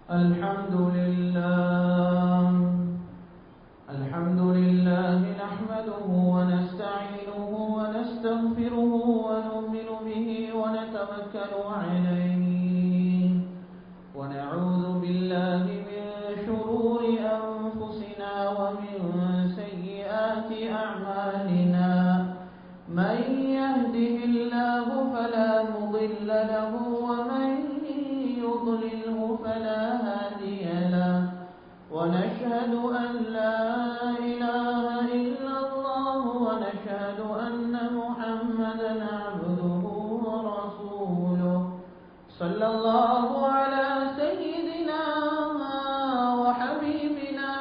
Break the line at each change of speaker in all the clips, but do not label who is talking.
الحمد لله نحمده ونستعينه ونستغفره ونؤمن به ونتوكل عليه ونعوذ بالله من شرور أنفسنا ومن سيئات أعمالنا من يهده الله فلا مضل له ومن يضلله فلا هادي له ونشهد أن لا إله إلا الله ونشهد أن محمدا عبده ورسوله صلى الله على سيدنا وحبيبنا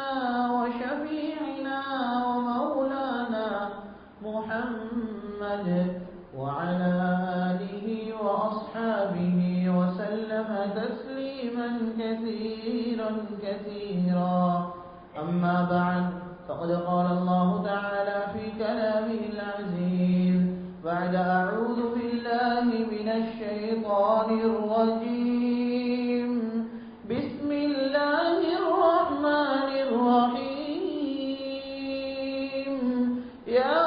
وشفيعنا ومولانا محمد وعلى آله وأصحابه وسلم تسليما كثيرا كثيرا أما بعد فقد قال الله تعالى في كلامه العزيز بعد أعوذ بالله من الشيطان الرجيم بسم الله الرحمن الرحيم يا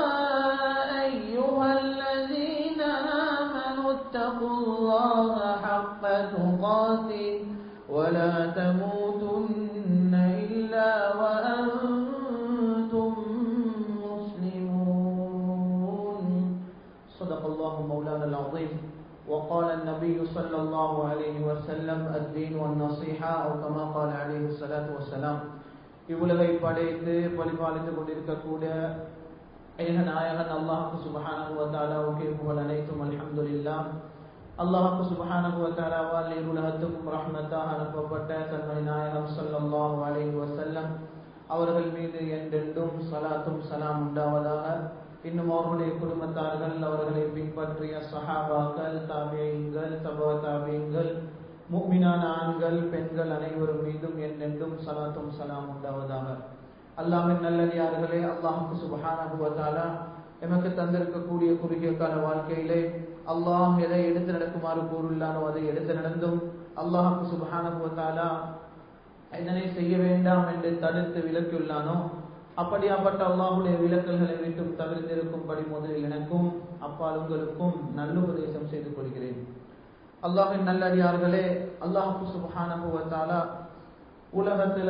أيها الذين آمنوا اتقوا الله حق تقاته ولا تموتن إلا وأنتم مسلمون صدق الله مولانا العظيم وقال النبي صلى الله عليه وسلم الدين والنصيحة أو كما قال عليه الصلاة والسلام இவ்வுலகை படைத்து பரிபாலித்துக் கொண்டிருக்கக்கூடிய ஏகநாயகன் அல்லாஹ் சுப்ஹானஹு வ தஆலாவுக்கு புகழ் அனைத்தும் அல்ஹம்துலில்லாஹ். அல்லாஹ் சுப்ஹானஹு வ தஆலாவால் உலகத்துக்கும் ரஹ்மத்தாக அனுப்பப்பட்ட கண்மணி நாயகம் ஸல்லல்லாஹு அலைஹி வஸல்லம் அவர்கள் மீது என்றென்றும் ஸலாத்தும் ஸலாம் உண்டாவதாக. இன்னும் அவர்களுடைய குடும்பத்தார்கள், அவர்களை பின்பற்றிய சஹாபாக்கள், தாபிஈன்கள், தபா தாபிஈன்கள், முஃமினான ஆண்கள் பெண்கள் அனைவரும் மீதும் என்றென்றும் ஸலாத்தும் ஸலாம் உண்டாவதாக. அல்லாஹ்வின் நல்லடியார்களே, அல்லாஹ் சுப்ஹானஹு வ தஆலா எமக்கு தந்திருக்கக்கூடிய குறுகிய கால வாழ்க்கையிலே அல்லாஹ் எதை எடுத்து நடக்குமாறு கூறுள்ளானோ அதை எடுத்து நடந்தும், அல்லாஹ் சுப்ஹானஹு வ தஆலா இதனை செய்ய வேண்டாம் என்று தடுத்து விலக்கியுள்ளானோ அப்படியாப்பட்ட அல்லாஹ்வுடைய விலக்கல்களை விட்டும் தவிர்த்திருக்கும்படி முதலில் எனக்கும் அப்பால் உங்களுக்கும் நல்லுபதேசம் செய்து கொள்கிறேன். அல்லாஹ்வின் நல்லடியார்களே, அல்லாஹ் சுப்ஹானஹு வ தஆலா உலகத்துல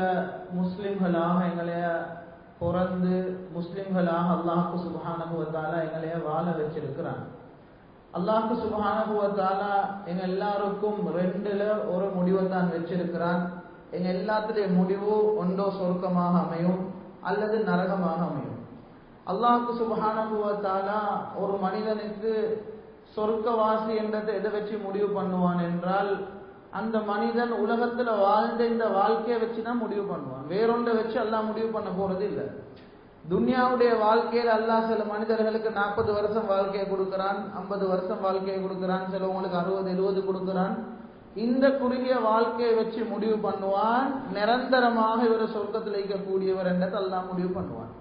முஸ்லிம்களாக எங்களைய பிறந்து முஸ்லிம்களாக அல்லாஹ் சுப்ஹானஹு வ தஆலா எங்களைய வாழ வச்சிருக்கிறான். அல்லாஹ் சுப்ஹானஹு வ தஆலா எங்க எல்லாருக்கும் ரெண்டுல ஒரு முடிவை தான் வச்சிருக்கிறான். எங்க எல்லாத்துடைய முடிவு ஒன்றோ சொர்க்கமாக அமையும் அல்லது நரகமாக அமையும். அல்லாஹ் சுப்ஹானஹு வ தஆலா ஒரு மனிதனுக்கு சொர்க்கவாசி என்றதை எதை வச்சு முடிவு பண்ணுவான் என்றால், அந்த மனிதன் உலகத்துல வாழ்ந்த இந்த வாழ்க்கையை வச்சுதான் முடிவு பண்ணுவான். வேறொன்றை வச்சு அல்லாஹ் முடிவு பண்ண போறது இல்லை. துன்யாவுடைய வாழ்க்கையில அல்லாஹ் சில மனிதர்களுக்கு 40 வருஷம் வாழ்க்கையை கொடுக்கிறான், 50 வருஷம் வாழ்க்கையை கொடுக்கிறான், சிலவங்களுக்கு 60-70 கொடுக்கிறான். இந்த குறுகிய வாழ்க்கையை வச்சு முடிவு பண்ணுவான் நிரந்தரமாக இவர் சொர்க்கத்தில் இருக்கக்கூடியவர் என்றதை அல்லாஹ் முடிவு பண்ணுவான்.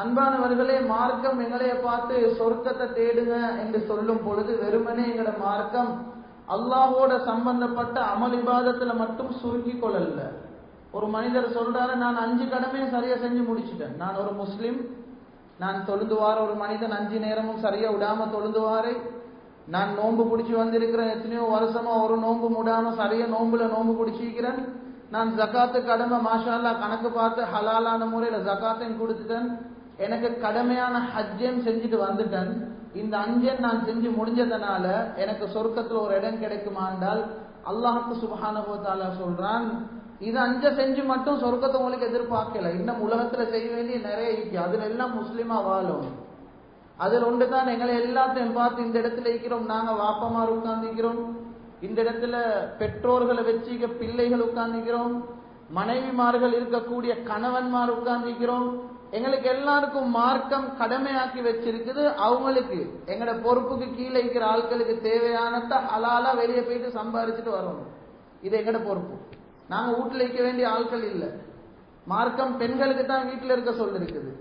அன்பானவர்களே, மார்க்கம் எங்களைய பார்த்து சொர்க்கத்தை தேடுங்க என்று சொல்லும் பொழுது வெறுமனே எங்களோட மார்க்கம் அல்லாஹோட சம்பந்தப்பட்ட அமல் இபாதத்துல மட்டும் சுருக்கி கொள்ளல. ஒரு மனிதர் சொல்றாரு, நான் 5 கடமையை சரியா செஞ்சு முடிச்சுட்டேன், நான் ஒரு முஸ்லிம், நான் தொழுதுவார ஒரு மனிதன் 5 நேரமும் சரியா விடாம தொழுதுவாரே, நான் நோன்பு பிடிச்சி வந்திருக்கிறேன், எத்தனையோ வருஷமா ஒரு நோன்பு முடாம சரியா நோன்புல நோன்பு பிடிச்சிக்கிறேன், நான் ஜகாத்து கடமை மாஷா அல்லாஹ் கணக்கு பார்த்து ஹலாலான முறையில ஜகாத்தையும் கொடுத்துட்டேன், எனக்கு கடமையான ஹஜ்ஜையும் செஞ்சுட்டு வந்துட்டேன், இந்த 5 நான் செஞ்சு முடிஞ்சதுனால எனக்கு சொர்க்கத்துல ஒரு இடம் கிடைக்குமா என்றால் அல்லாஹ் சுப்ஹானஹு வ தஆலா சொல்றான், இது 5 செஞ்சு மட்டும் சொர்க்கத்தை உங்களுக்கு எதிர்பார்க்கல, இன்னும் உலகத்துல செய்ய வேண்டிய நிறைய இருக்கு, அதுல எல்லாம் முஸ்லிமா வாழும். அதில் ஒன்று தான் எங்களை எல்லாத்தையும் பார்த்து இந்த இடத்துல இருக்கிறோம், நாங்க வாப்பமார் உட்கார்ந்துக்கிறோம், இந்த இடத்துல பெற்றோர்களை வச்சுக்க பிள்ளைகள் உட்கார்ந்துக்கிறோம், மனைவிமார்கள் இருக்கக்கூடிய கணவன்மார் உட்கார்ந்துக்கிறோம். எங்களுக்கு எல்லாருக்கும் மார்க்கம் கடமையாக்கி வச்சிருக்குது, அவங்களுக்கு எங்களோட பொறுப்புக்கு கீழே இருக்கிற ஆட்களுக்கு தேவையானத ஹலாலா வெளியே போயிட்டு சம்பாதிச்சுட்டு வரணும். இது எங்களோட பொறுப்பு. நாங்க வீட்டுல இருக்க வேண்டிய ஆட்கள் இல்லை. மார்க்கம் பெண்களுக்கு தான் வீட்டுல இருக்க சொல்லிருக்குது.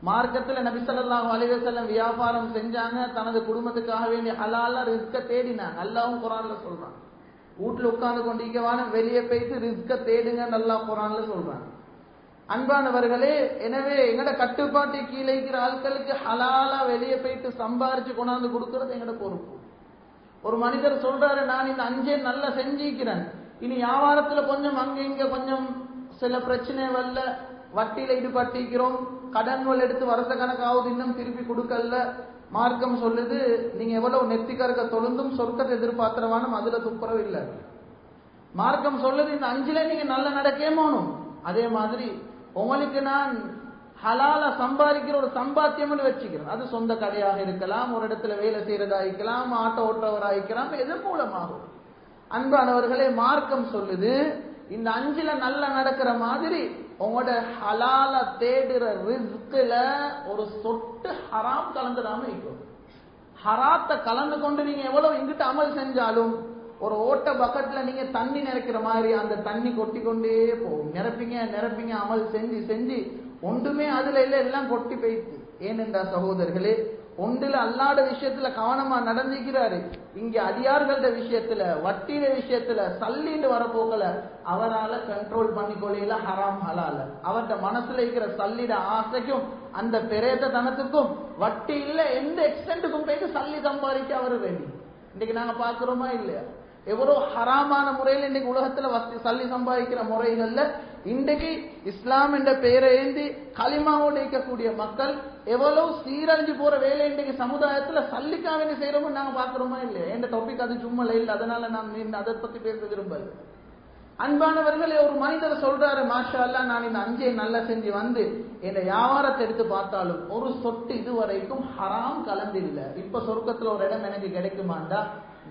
மார்க்கத்துல நபி ஸல்லல்லாஹு அலைஹி வஸல்லம் வியாபாரம் செஞ்சாங்க, தனது குடும்பத்துக்காக வேண்டிய ஹலாலா ரிஸ்க தேடினாங்க. அல்லாஹ்வும் குர்ஆன்ல சொல்றான், வீட்டுல உட்கார்ந்து கொண்டிருக்கவான வெளியே போயிட்டு ரிஸ்க தேடுங்க நல்லா குர்ஆன்ல சொல்றாங்க. அன்பானவர்களே, எனவே எங்கட கட்டுப்பாட்டை கீழே இருக்கிற ஆட்களுக்கு ஹலாலா வெளியே போயிட்டு சம்பாரிச்சு கொண்டாந்து கொடுக்கறது எங்கட பொறுப்பு. ஒரு மனிதர் சொல்றாரு, நான் இந்த 5 நல்லா செஞ்சிக்கிறேன், இனி வியாபாரத்துல கொஞ்சம் அங்க இங்க கொஞ்சம் சில பிரச்சனை வரல, வட்டியில ஈடுபட்டிருக்கிறோம், கடன்கள் எடுத்து வருஷ கணக்காவது இன்னும் திருப்பி கொடுக்கல. மார்க்கம் சொல்லுது, நீங்க எவ்வளவு நெத்திக்கருக்க தொழுந்தும் சொர்க்கத்தை எதிர்பார்க்கிறவானும் அதுல துப்புரவு இல்லை. மார்க்கம் சொல்லுது, இந்த 5ல நீங்க நல்ல நடக்கேமோனும். அதே மாதிரி உங்களுக்கு நான் ஹலால சம்பாதிக்கிற ஒரு சம்பாத்தியம் வச்சுக்கிறேன். அது சொந்த கடையாக இருக்கலாம், ஒரு இடத்துல வேலை செய்யறதா இருக்கலாம், ஆட்டோ ஓட்டுறவராக இருக்கலாம், எது மூலமாகும். அன்பானவர்களே, மார்க்கம் சொல்லுது, இந்த 5ல நல்ல நடக்கிற மாதிரி உங்களோட ஹலால தேடுற ரிஸ்க்ல ஒரு சொட்டு ஹராம் கலந்துடாம இருக்கும். ஹராத்தை கலந்து கொண்டு நீங்க எவ்வளவு இங்கிட்ட அமல் செஞ்சாலும் ஒரு ஓட்ட பக்கெட்ல நீங்க தண்ணி நிறைக்கிற மாதிரி அந்த தண்ணி கொட்டி கொண்டே போகும். நிரப்பிங்க அமல் செஞ்சு செஞ்சு ஒன்றுமே அதுல இல்ல, எல்லாம் கொட்டி போயிட்டு. ஏனென்றா சகோதரர்களே, ஒன்றுல அல்லாத விஷயத்துல கவனமா நடந்துக்கிறாரு, இங்க அடியார்கள விஷயத்துல வட்டியில விஷயத்துல சல்லின்னு வரப்போக்கல அவரால கண்ட்ரோல் பண்ணிக்கொள்ள ஹராம் ஹலால. அவர்கிட்ட மனசுல இருக்கிற சல்லிட ஆசைக்கும் அந்த பெரேத தனத்துக்கும் வட்டி இல்ல எந்த எக்ஸ்டென்ட்டுக்கும் போயிட்டு சல்லி சம்பாதிக்க அவரு வேண்டி. இன்னைக்கு நாங்க பாக்குறோமா இல்லையா, எவ்வளவு ஹராமான முறையில் இன்னைக்கு உலகத்துல சல்லி சம்பாதிக்கிற முறைகள்ல இன்றைக்கு இஸ்லாம் என்ற பெயரை ஏந்தி களிமாவோடு இருக்கக்கூடிய மக்கள் எவ்வளவு சீரழிஞ்சு போற வேலை இன்றைக்கு சமுதாயத்துல சல்லிக்காக வேண்டி செய்யறோம்னு நாங்க பாக்குறோமா இல்லையா. எந்த டாபிக் அது சும்மா இல்லை, அதனால நான் அதை பத்தி பேச விரும்பல. அன்பானவர்களே, ஒரு மனிதர் சொல்றாரு, மாஷா அல்லாஹ், நான் இந்த 5 நல்லா செஞ்சு வந்து இந்த வியாபாரத்தை எடுத்து பார்த்தாலும் ஒரு சொட்டு இதுவரைக்கும் ஹராம் கலந்தில்லை. இப்ப சொர்க்கத்துல ஒரு இடம் எனக்கு கிடைக்குமாண்டா,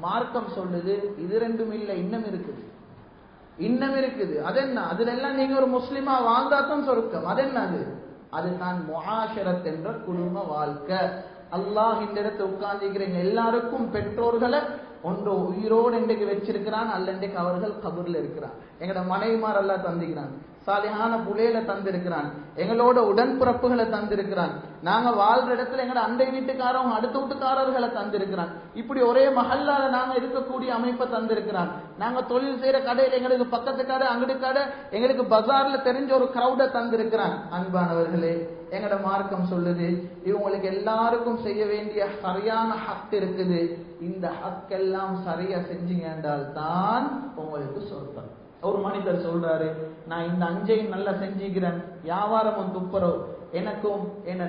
மார்க்கம் சொல்லுது இது 2ம் இல்லை, இன்னும் இருக்குது. அது என்ன? அதுல எல்லாம் நீங்க ஒரு முஸ்லிமா வாழ்ந்தாதான் சொர்க்கம். அது என்ன? அது தான் முஆஷரத் என்ற குடும்ப வாழ்க்கை. அல்லாஹ் இந்த இடத்தை உட்கார்ந்துக்கிறீங்க எல்லாருக்கும் பெற்றோர்களை ஒன்று உயிரோடு இன்றைக்கு வச்சிருக்கிறான், அல்ல இன்றைக்கு அவர்கள் கபூர்ல இருக்கிறான். எங்கட மனைவிமார் எல்லாம் தந்திக்கிறான், சாலிஹான புலையில தந்திருக்கிறான், எங்களோட உடன்பிறப்புகளை தந்திருக்கிறான், நாங்க வாழ்ற இடத்துல எங்கட அண்டை வீட்டுக்காரவங்க அடுத்த வீட்டுக்காரர்களை தந்திருக்கிறான். இப்படி ஒரே மஹல்லால நாங்க இருக்கக்கூடிய அமைப்பை தந்திருக்கிறான். நாங்க தொழில் செய்யற கடையில் எங்களுக்கு பக்கத்து கடை, அங்கிட்டு கடை, எங்களுக்கு பஜார்ல தெரிஞ்ச ஒரு கிரௌட தந்திருக்கிறான். அன்பானவர்களே, எங்கட மார்க்கம் சொல்லுது, இவங்களுக்கு எல்லாருக்கும் செய்ய வேண்டிய சரியான ஹக் இருக்குது. இந்த ஹக் எல்லாம் சரியா செஞ்சீங்க என்றால் தான் உங்களுக்கு சொர்க்கம். ஒரு மனிதர் சொல்றாரு, நான் இந்த 5ஐயும் நல்லா செஞ்சுக்கிறேன், வியாபாரமும் துப்புரவு, எனக்கும்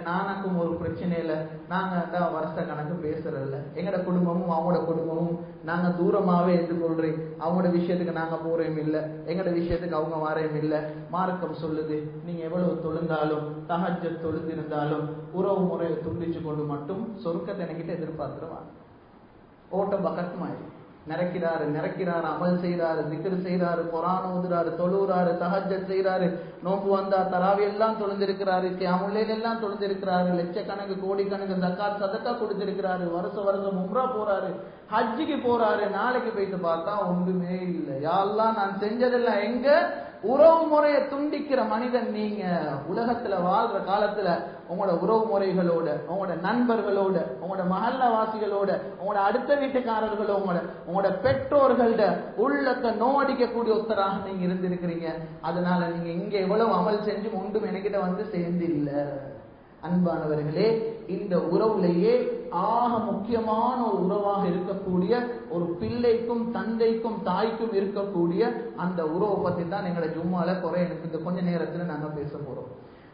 நானுக்கும் ஒரு பிரச்சனை இல்லை, நாங்க வருஷ கணக்கு பேசுறதில்ல, எங்கட குடும்பமும் அவங்களோட குடும்பமும் நாங்க தூரமாவே எடுத்துக்கொள்றேன், அவங்களோட விஷயத்துக்கு நாங்க போறேன் இல்லை, எங்கட விஷயத்துக்கு அவங்க வரையும் இல்லை. மார்க்கம் சொல்லுது, நீங்க எவ்வளவு தொழுந்தாலும் தஹஜ்ஜத் தொழுந்திருந்தாலும் உறவு முறையை துண்டிச்சு கொண்டு மட்டும் சொர்க்கத்தை என்கிட்ட எதிர்பார்த்துருவாங்க. ஓட்ட பக்கத்துமாயிரு நிறக்கிறாரு, அமல் செய்யறாரு, திக்ர் செய்யறாரு, குர்ஆன் ஓதுறாரு, தொழுறாரு, தஹஜ்ஜத் செய்யறாரு, நோன்பு வந்தா தராவி எல்லாம் தொழுந்திருக்கிறாரு, கியாமுல் எல்லாம் தொழுந்திருக்கிறாரு, லட்சக்கணக்கு கோடிக்கணக்கு ஜக்காத் சதக்கா கொடுத்திருக்கிறாரு, வருஷம் உம்ரா போறாரு, ஹஜ்ஜுக்கு போறாரு. நாளைக்கு போயிட்டு பார்த்தா ஒன்றுமே இல்லை. யா அல்லாஹ், நான் செஞ்சதெல்லாம் எங்க? உறவு முறையை துண்டிக்கிற மனிதன் நீங்க. உலகத்துல வாழ்ற காலத்துல உங்களோட உறவு முறைகளோட, உங்களோட நண்பர்களோட, உங்களோட மஹல்லாவாசிகளோட, உங்களோட அடுத்த வீட்டுக்காரர்களோட, உங்களோட பெற்றோர்கள்ட உள்ளத்தை நோடிக்கக்கூடிய ஒருத்தராக நீங்க இருந்திருக்கிறீங்க. அதனால நீங்க இங்க எவ்வளவு அமல் செஞ்சும் ஒன்றும் என்கிட்ட வந்து சேர்ந்து இல்ல. அன்பானவர்களே, இந்த உறவுலேயே ஆக முக்கியமான ஒரு உறவாக இருக்கக்கூடிய ஒரு பிள்ளைக்கும் தந்தைக்கும் தாய்க்கும் இருக்கக்கூடிய அந்த உறவை பத்தி தான் எங்களோட ஜும்மால எனக்கு இந்த கொஞ்ச நேரத்துல நாங்க பேச போறோம்.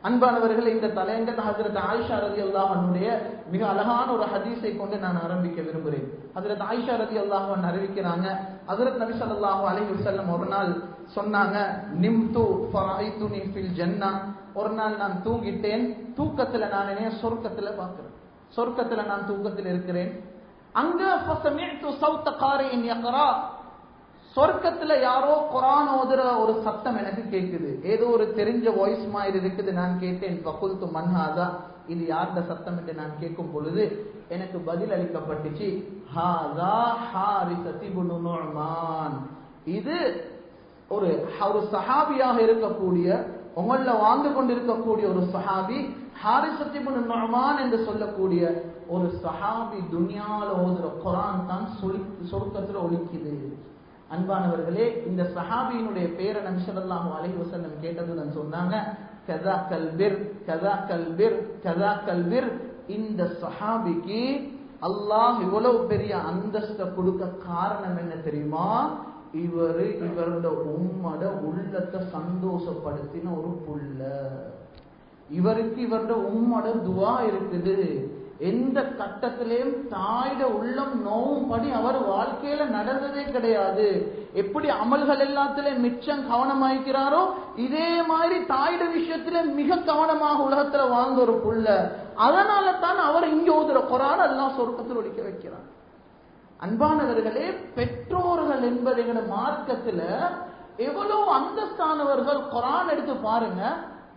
அன்பானவர்களே, இந்த தலையங்கத்தை ஹஜ்ரத் ஆயிஷா ரலியல்லாஹு அன்ஹுடைய மிக அழகான ஒரு ஹதீஸை கொண்டு நான் ஆரம்பிக்க விரும்புகிறேன். ஹஜ்ரத் ஆயிஷா ரலியல்லாஹு அன்ஹா அறிவிக்கிறாங்க, ஹஜ்ரத் நபி ஸல்லல்லாஹு அலைஹி வஸல்லம் ஒரு நாள் சொன்னாங்க, நிம்து ஃபரைதுனி ஃபில் ஜன்னah, ஒரு நாள் நான் தூங்கிட்டேன், தூக்கத்துல நான் என்ன சொர்க்கத்துல பார்க்கிறேன், சொர்க்கத்துல நான் தூக்கத்தில் இருக்கிறேன். அங்க ஃபஸமிஅது ஸௌத காரின் யக்ரா, சொர்க்கத்துல யாரோ குர்ஆன் ஓதுற ஒரு சத்தம் எனக்கு கேக்குது, ஏதோ ஒரு தெரிஞ்ச வாய்ஸ் மாதிரி இருக்குது. நான் கேட்டேன், ஃபகுல்து மன் ஹாதா, இது யாருடைய சத்தம் என்று நான் கேட்கும் பொழுது எனக்கு பதில் அளிக்கப்பட்டுச்சு, ஹாதா ஹாரிஸத் இப்னு நுஅமான், இது ஒரு சஹாபியாக இருக்கக்கூடிய, உங்கள வாழ்ந்து கொண்டிருக்கக்கூடிய ஒரு சஹாபி, ஹாரிஸத் இப்னு நுஅமான் என்று சொல்லக்கூடிய ஒரு சஹாபி துனியால ஓதுற குர்ஆன் தான் சொர்க்கத்துல ஒலிக்குது. அன்பானவர்களே, இந்த சஹாபியினுடைய பேரை நபி ஸல்லல்லாஹு அலைஹி வஸல்லம் கேட்டதுன்னு சொன்னாங்க, கஸாக்கல் பிர் கஸாக்கல் பிர் கஸாக்கல் பிர். இந்த சஹாபிக்கு அல்லாஹ் இவ்வளவு பெரிய அந்தஸ்தை கொடுக்க காரணம் என்ன தெரியுமா? இவருடைய உம்மட உள்ளத்தை சந்தோஷப்படுத்தின ஒரு புள்ள. இவருக்கு இவருடைய உம்மட துவா இருக்குது. எந்த கட்டத்திலையும் தாயிட உள்ளம் நோவும்படி அவர் வாழ்க்கையில நடந்ததே கிடையாது. எப்படி அமல்கள் எல்லாத்திலும் மிச்சம் கவனமாய்க்கிறாரோ இதே மாதிரி தாயிட விஷயத்தில மிக கவனமாக உலகத்துல வாழ்ந்த ஒரு புள்ள. அதனால தான் அவர் இங்க ஓதுற குர்ஆன் அல்லாஹ் சொர்க்கத்தில் ஒலிக்க வைக்கிறார். அன்பானவர்களே, பெற்றோர்கள் என்பது எங்க மார்க்கத்துல எவ்வளவு அந்தஸ்தானவர்கள். குர்ஆன் எடுத்து பாருங்க,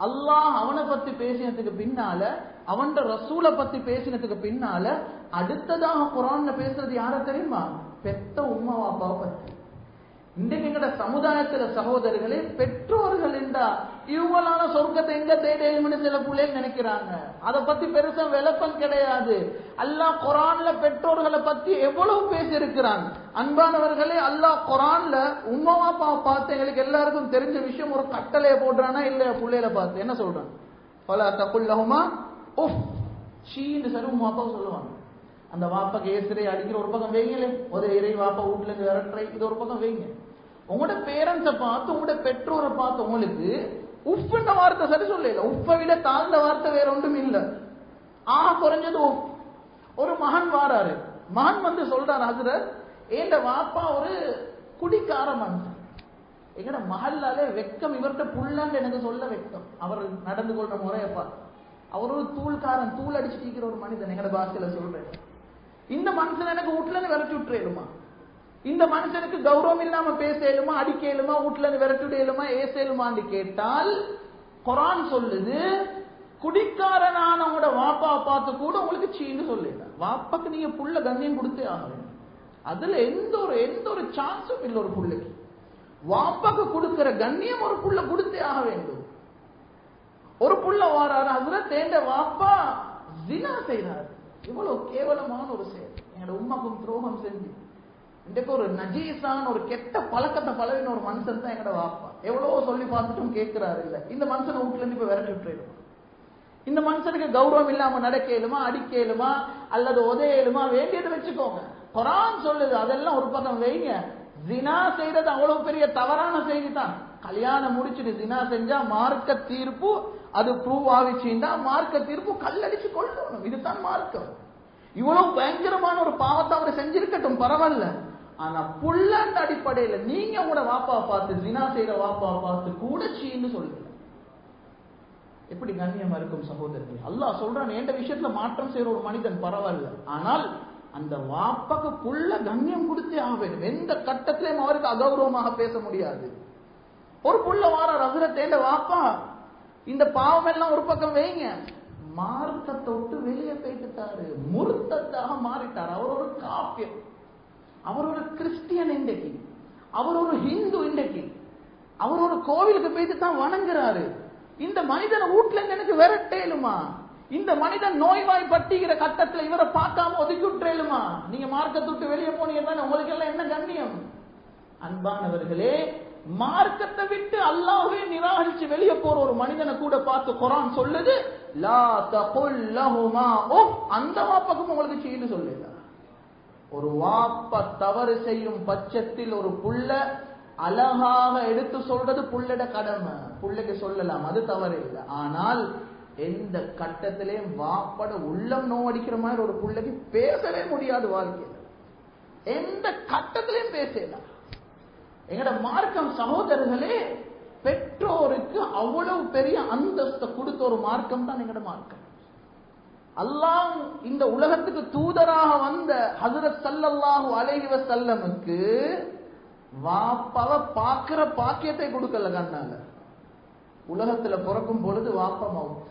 அல்லாஹ் அவனை பத்தி பேசினதுக்கு பின்னால, அவன் ரசூலை பத்தி பேசினதுக்கு பின்னால அடுத்ததாக குர்ஆன்ல பேசுறது யார தெரியுமா? பெத்த உம்மா அப்பாவை பத்தி. இன்றைக்கு எங்கட சமுதாயத்துல சகோதரர்களே, பெற்றோர்கள் என்றா இவங்களான சொர்க்கத்தை எங்க தேடையும்னு சில பிள்ளைகள் நினைக்கிறாங்க. அதை பத்தி பெருசா விளக்கம் கிடையாது. அல்லாஹ் குர்ஆன்ல பெற்றோர்களை பத்தி எவ்வளவு பேசி இருக்கிறான். அன்பானவர்களே, அல்லாஹ் குர்ஆன்ல உம்மா அப்பாவை பார்த்து எங்களுக்கு எல்லாருக்கும் தெரிஞ்ச விஷயம் ஒரு கட்டளையை போடுறானா இல்லையா? பிள்ளைகளை பார்த்து என்ன சொல்றான்? ஃபலா தகுல் லஹுமா உஃப். சீன்னு சரி உம்மா அப்பாவை சொல்லுவாங்க. அந்த வாப்பாக்கு ஏசுரை அடிக்கிற ஒரு பக்கம் வைங்களே, ஒரு இறை வாப்பா வீட்டுல இருந்து விரட்டுறை, இது ஒரு பக்கம் வைங்க. உங்களோட பேரண்ட்ஸை பார்த்து, உங்களோட பெற்றோரை பார்த்து உங்களுக்கு உஃப்ன்ற வார்த்தை சரி சொல்லல. உஃப்பை விட தாழ்ந்த வார்த்தை வேற ஒன்றும் இல்ல. குறைஞ்சது உஃப். ஒரு மகன் வாராரு, மகன் வந்து சொல்றாரு, ஹஸ்ரத் ஏண்ட வாப்பா ஒரு குடிக்கார மனுஷன். எங்கட மஹல்லாலே வெக்கம், இவர்கிட்ட புள்ளன்னு எனக்கு சொல்ல வெக்கம். அவர் நடந்து கொள்ற முறையப்பா, அவர் ஒரு தூள்காரன், தூள் அடிச்சுட்டு ஒரு மனிதன். எங்கட பாஷையில சொல்றேன், இந்த மனுஷன் எனக்கு வீட்டுல இருந்து விரட்டி விட்டுருமா? இந்த மனுஷனுக்கு கௌரவம் இல்லாம பேசலுமா, அடிக்கலுமா, வீட்டுல இருந்து விரட்டி விடலுமா, ஏசலுமான்னு கேட்டால் குர்ஆன் சொல்லுது, குடிக்காரனானவங்களோட வாப்பா பார்த்து கூட உங்களுக்கு சீன்னு சொல்லிட. வாப்பாக்கு நீங்க புள்ள கண்ணியம் கொடுத்தே ஆக வேண்டும். அதுல எந்த ஒரு சான்ஸும் இல்லை. ஒரு புள்ளைக்கு வாப்பாக்கு கொடுக்கிற கண்ணியம் ஒரு புள்ள கொடுத்தே ஆக வேண்டும். ஒரு புள்ள வாராரு, அதுல தேண்ட வாப்பா ஜினா செய்றாரு. இவ்வளவு கேவலமான ஒரு செயல். என்னோட உம்மாக்கும் துரோகம் செஞ்சு இன்றைக்கு ஒரு நஜீசான ஒரு கெட்ட பழக்கத்தை பழவின ஒரு மனுஷன் தான் எங்கட வாப்பா. எவ்வளவோ சொல்லி பார்த்துட்டும் கேட்கிறாரு இல்ல. இந்த மனுஷனை வீட்டுல இருந்து இப்ப விரட்டி விட்டுருமா? இந்த மனுஷனுக்கு கௌரவம் இல்லாம நடக்கலுமா, அடிக்கலுமா, அல்லது உதையலுமா, வேண்டியதை வச்சுக்கோங்க. குர்ஆன் சொல்லுது, அதெல்லாம் ஒரு பக்கம் வைங்க. ஜினா செய்யறது அவ்வளவு பெரிய தவறான செய்தி தான். கல்யாணம் முடிச்சுட்டு ஜினா செஞ்சா மார்க்க தீர்ப்பு, அது ப்ரூவ் ஆகிச்சுன்னா மார்க்க தீர்ப்பு கல்லடிச்சு கொள்ளணும். இதுதான் மார்க்கம். இவ்வளவு பயங்கரமான ஒரு பாவத்தை அவர் செஞ்சிருக்கட்டும், பரவாயில்ல. ஆனா புள்ளன்ற அடிப்படையில நீங்க உங்களோட வாப்பாவை பார்த்து, ஜினா செய்யற வாப்பாவை பார்த்து கூட சீன்னு சொல்லுங்க. எப்படி கண்ணியமா இருக்கும் சகோதரர்கள்? அல்லாஹ் சொல்றான், எந்த விஷயத்துல மாற்றம் செய்யற ஒரு மனிதன் பரவாயில்ல, ஆனால் அந்த வாப்பாக்கு புள்ள கண்ணியம் கொடுத்தே ஆக வேண்டும். எந்த கட்டத்திலையும் அவருக்கு அகௌரவமாக பேச முடியாது. ஒரு புள்ள வாரார், ஹஸ்ரத் ஏண்ட வாப்பா இந்த பாவம் எல்லாம் ஒரு பக்கம் வைங்க, மார்க்கத்தை விட்டு வெளியே போயிட்டாரு, முர்த்தத்தாக மாறிட்டார். அவர் ஒரு காஃபிர், அவர் ஒரு கிறிஸ்டியன், இன்றைக்கு அவர் ஒரு ஹிந்து, இன்றைக்கு அவர் ஒரு கோவிலுக்கு போயிட்டு தான் வணங்குறாரு. இந்த மனிதனை வீட்டுல இருந்து எனக்கு விரட்டேலுமா? இந்த மனிதன் நோய்வாய் பட்டிக்கிற கட்டத்துல இவரை பார்க்காம ஒதுக்கி விட்டுறேலுமா? நீங்க மார்க்கத்தை விட்டு வெளியே போனீங்கன்னா உங்களுக்கு எல்லாம் என்ன கண்ணியம்? அன்பானவர்களே, மார்க்கத்தை விட்டு அல்லாஹ்வை நிராகரிச்சு வெளியே போற ஒரு மனிதனை கூட பார்த்து குர்ஆன் சொல்லுது, லா தகுல் லஹுமா உஃப். அந்த வாப்பாக்கும் உங்களுக்கு சீன்னு சொல்லுங்க. ஒரு வாப்பா தவறு செய்யும் பட்சத்தில் ஒரு புள்ள அழகாக எடுத்து சொல்றது புள்ளட கடமை. புள்ளைக்கு சொல்லலாம், அது தவறு இல்லை. ஆனால் எந்த கட்டத்திலையும் வாப்பட உள்ளம் நோவடிக்கிற மாதிரி ஒரு புள்ளைக்கு பேசவே முடியாது. வாழ்க்கையில் எந்த கட்டத்திலையும் பேசலாம். எங்கட மார்க்கம் சகோதரர்களே, பெற்றோருக்கு அவ்வளவு பெரிய அந்தஸ்தை கொடுத்த ஒரு மார்க்கம் தான் எங்கட மார்க்கம். அல்லாஹ் இந்த உலகத்துக்கு தூதராக வந்த ஹஜ்ரத் ஸல்லல்லாஹு அலைஹி வஸல்லமுக்கு வாப்பாவை பார்க்கிற பாக்கியத்தை கொடுக்கல கண்ணால. உலகத்துல பிறக்கும் பொழுது வாப்பா மவுத்.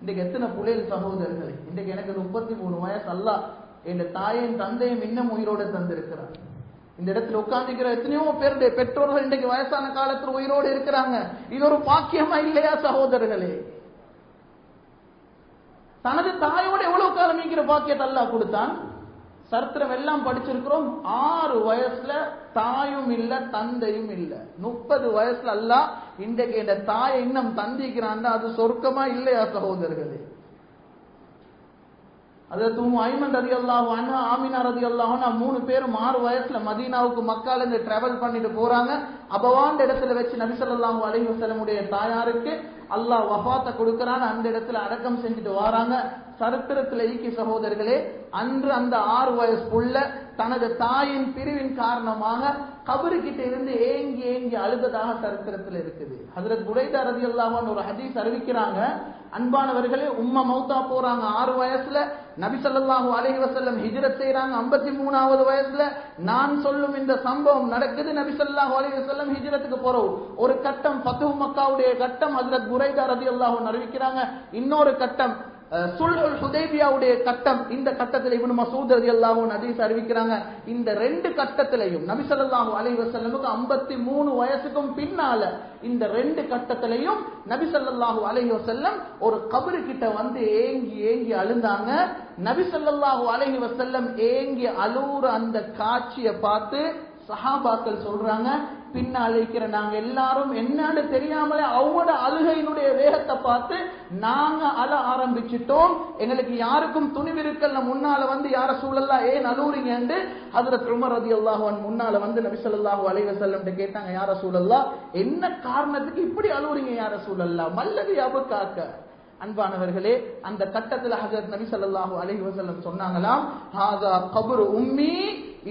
இன்றைக்கு எத்தனை புள்ளைகள் சகோதரர்களே? இன்றைக்கு எனக்கு 33 வயசு. அல்லாஹ் என் தாயையும் தந்தையும் இன்னும் உயிரோட தந்திருக்கிறார். இந்த இடத்துல உட்கார்ந்துக்கிற எத்தனையோ பேருடைய பெற்றோர்கள் இன்றைக்கு வயசான காலத்தில் உயிரோடு இருக்கிறாங்க. இது ஒரு பாக்கியமா இல்லையா சகோதரர்களே? தனது தாயோட எவ்வளவு காலம் இருக்கிற பாக்கியத்தை அல்லாஹ் கொடுத்தான். சரித்திரம் எல்லாம் படிச்சிருக்கிறோம். 6 வயசுல தாயும் இல்ல தந்தையும் இல்ல. 30 வயசுல அல்லாஹ் இன்றைக்கு இந்த தாயை இன்னும் தந்திக்கிறான். அது சொர்க்கமா இல்லையா சகோதரர்களே? அதற்கு ஐமன் ரலியல்லாஹு அன்ஹு, ஆமினா ரலியல்லாஹு அன்ஹா 3 பேரும் 6 வயசுல மதீனாவுக்கு மக்கால இருந்து டிராவல் பண்ணிட்டு போறாங்க. அபவாண்ட இடத்துல வச்சு நபி ஸல்லல்லாஹு அலைஹி வஸல்லம் உடைய தாயாருக்கு அல்லாஹ் வஃபாத்தை கொடுக்கறான். அந்த இடத்துல அடக்கம் செஞ்சுட்டு வராங்க. சரித்திரத்துல ஈக்கி சகோதரர்களே, அன்று அந்த 6 வயசு புள்ள தனது தாயின் பிரிவின் காரணமாக கபருக்கிட்ட இருந்து ஏங்கி ஏங்கி அழுததாக சரித்திரத்தில் இருக்குது. ஹஜ்ரத் புரைதா ரலியல்லாஹு அன்ஹு ஒரு ஹதீஸ் அறிவிக்கிறாங்க. அன்பானவர்களே, உம்மா மௌத்தா போறாங்க 6 வயசுல. நபி ஸல்லல்லாஹு அலைஹி வஸல்லம் ஹிஜ்ரத் செய்றாங்க 53வது வயசுல. நான் சொல்லும் இந்த சம்பவம் நடக்குது நபி ஸல்லல்லாஹு அலைஹி வஸல்லம் ஹிஜ்ரத்துக்கு போறோம். ஒரு கட்டம் ஃபத்ஹு மக்காவுடைய கட்டம் ஹஜ்ரத் புரைதா ரலியல்லாஹு அன்ஹு அறிவிக்கிறாங்க. இன்னொரு கட்டம் சுல்ஹுல் ஹுதைபியாவுடைய கட்டம். இந்த கட்டத்தில் இப்னு மஸ்ஊத் ரலியல்லாஹு அன்ஹு ஹதீஸ் அறிவிக்கிறாங்க. இந்த 2 கட்டத்திலையும் நபி ஸல்லல்லாஹு அலைஹி வஸல்லமுக்கு 53 வயசுக்கும் பின்னால இந்த 2 கட்டத்திலையும் நபி ஸல்லல்லாஹு அலைஹி வஸல்லம் ஒரு கபரு கிட்ட வந்து ஏங்கி ஏங்கி அழுந்தாங்க. நபி ஸல்லல்லாஹு அலைஹி வஸல்லம் ஏங்கி அழுற அந்த காட்சியை பார்த்து சஹாபாக்கள் சொல்றாங்க, பின்னால இருக்கிற நாங்க எல்லாரும் என்னன்னு தெரியாமலே அவங்களோட அழுகையினுடைய வேகத்தை பார்த்து நாங்க அழ ஆரம்பிச்சிட்டோம். எங்களுக்கு யாருக்கும் துணிவிருக்கல்ல. முன்னால வந்து யா ரசூலல்லாஹ் ஏன் அழுறீங்க என்று ஹஜ்ரத் உமர் ரலியல்லாஹு அன்ஹு முன்னால வந்து நபி ஸல்லல்லாஹு அலைஹி வஸல்லம் கிட்ட கேட்டாங்க, யா ரசூலல்லாஹ் என்ன காரணத்துக்கு இப்படி அழுறீங்க யா ரசூலல்லாஹ், மல்லதி அபகாக்க. அன்பானவர்களே, அந்த கட்டத்துல ஹஜ்ரத் நபி ஸல்லல்லாஹு அலைஹி வஸல்லம் சொன்னாங்களாம், ஹாதா கப்ரு உம்மி,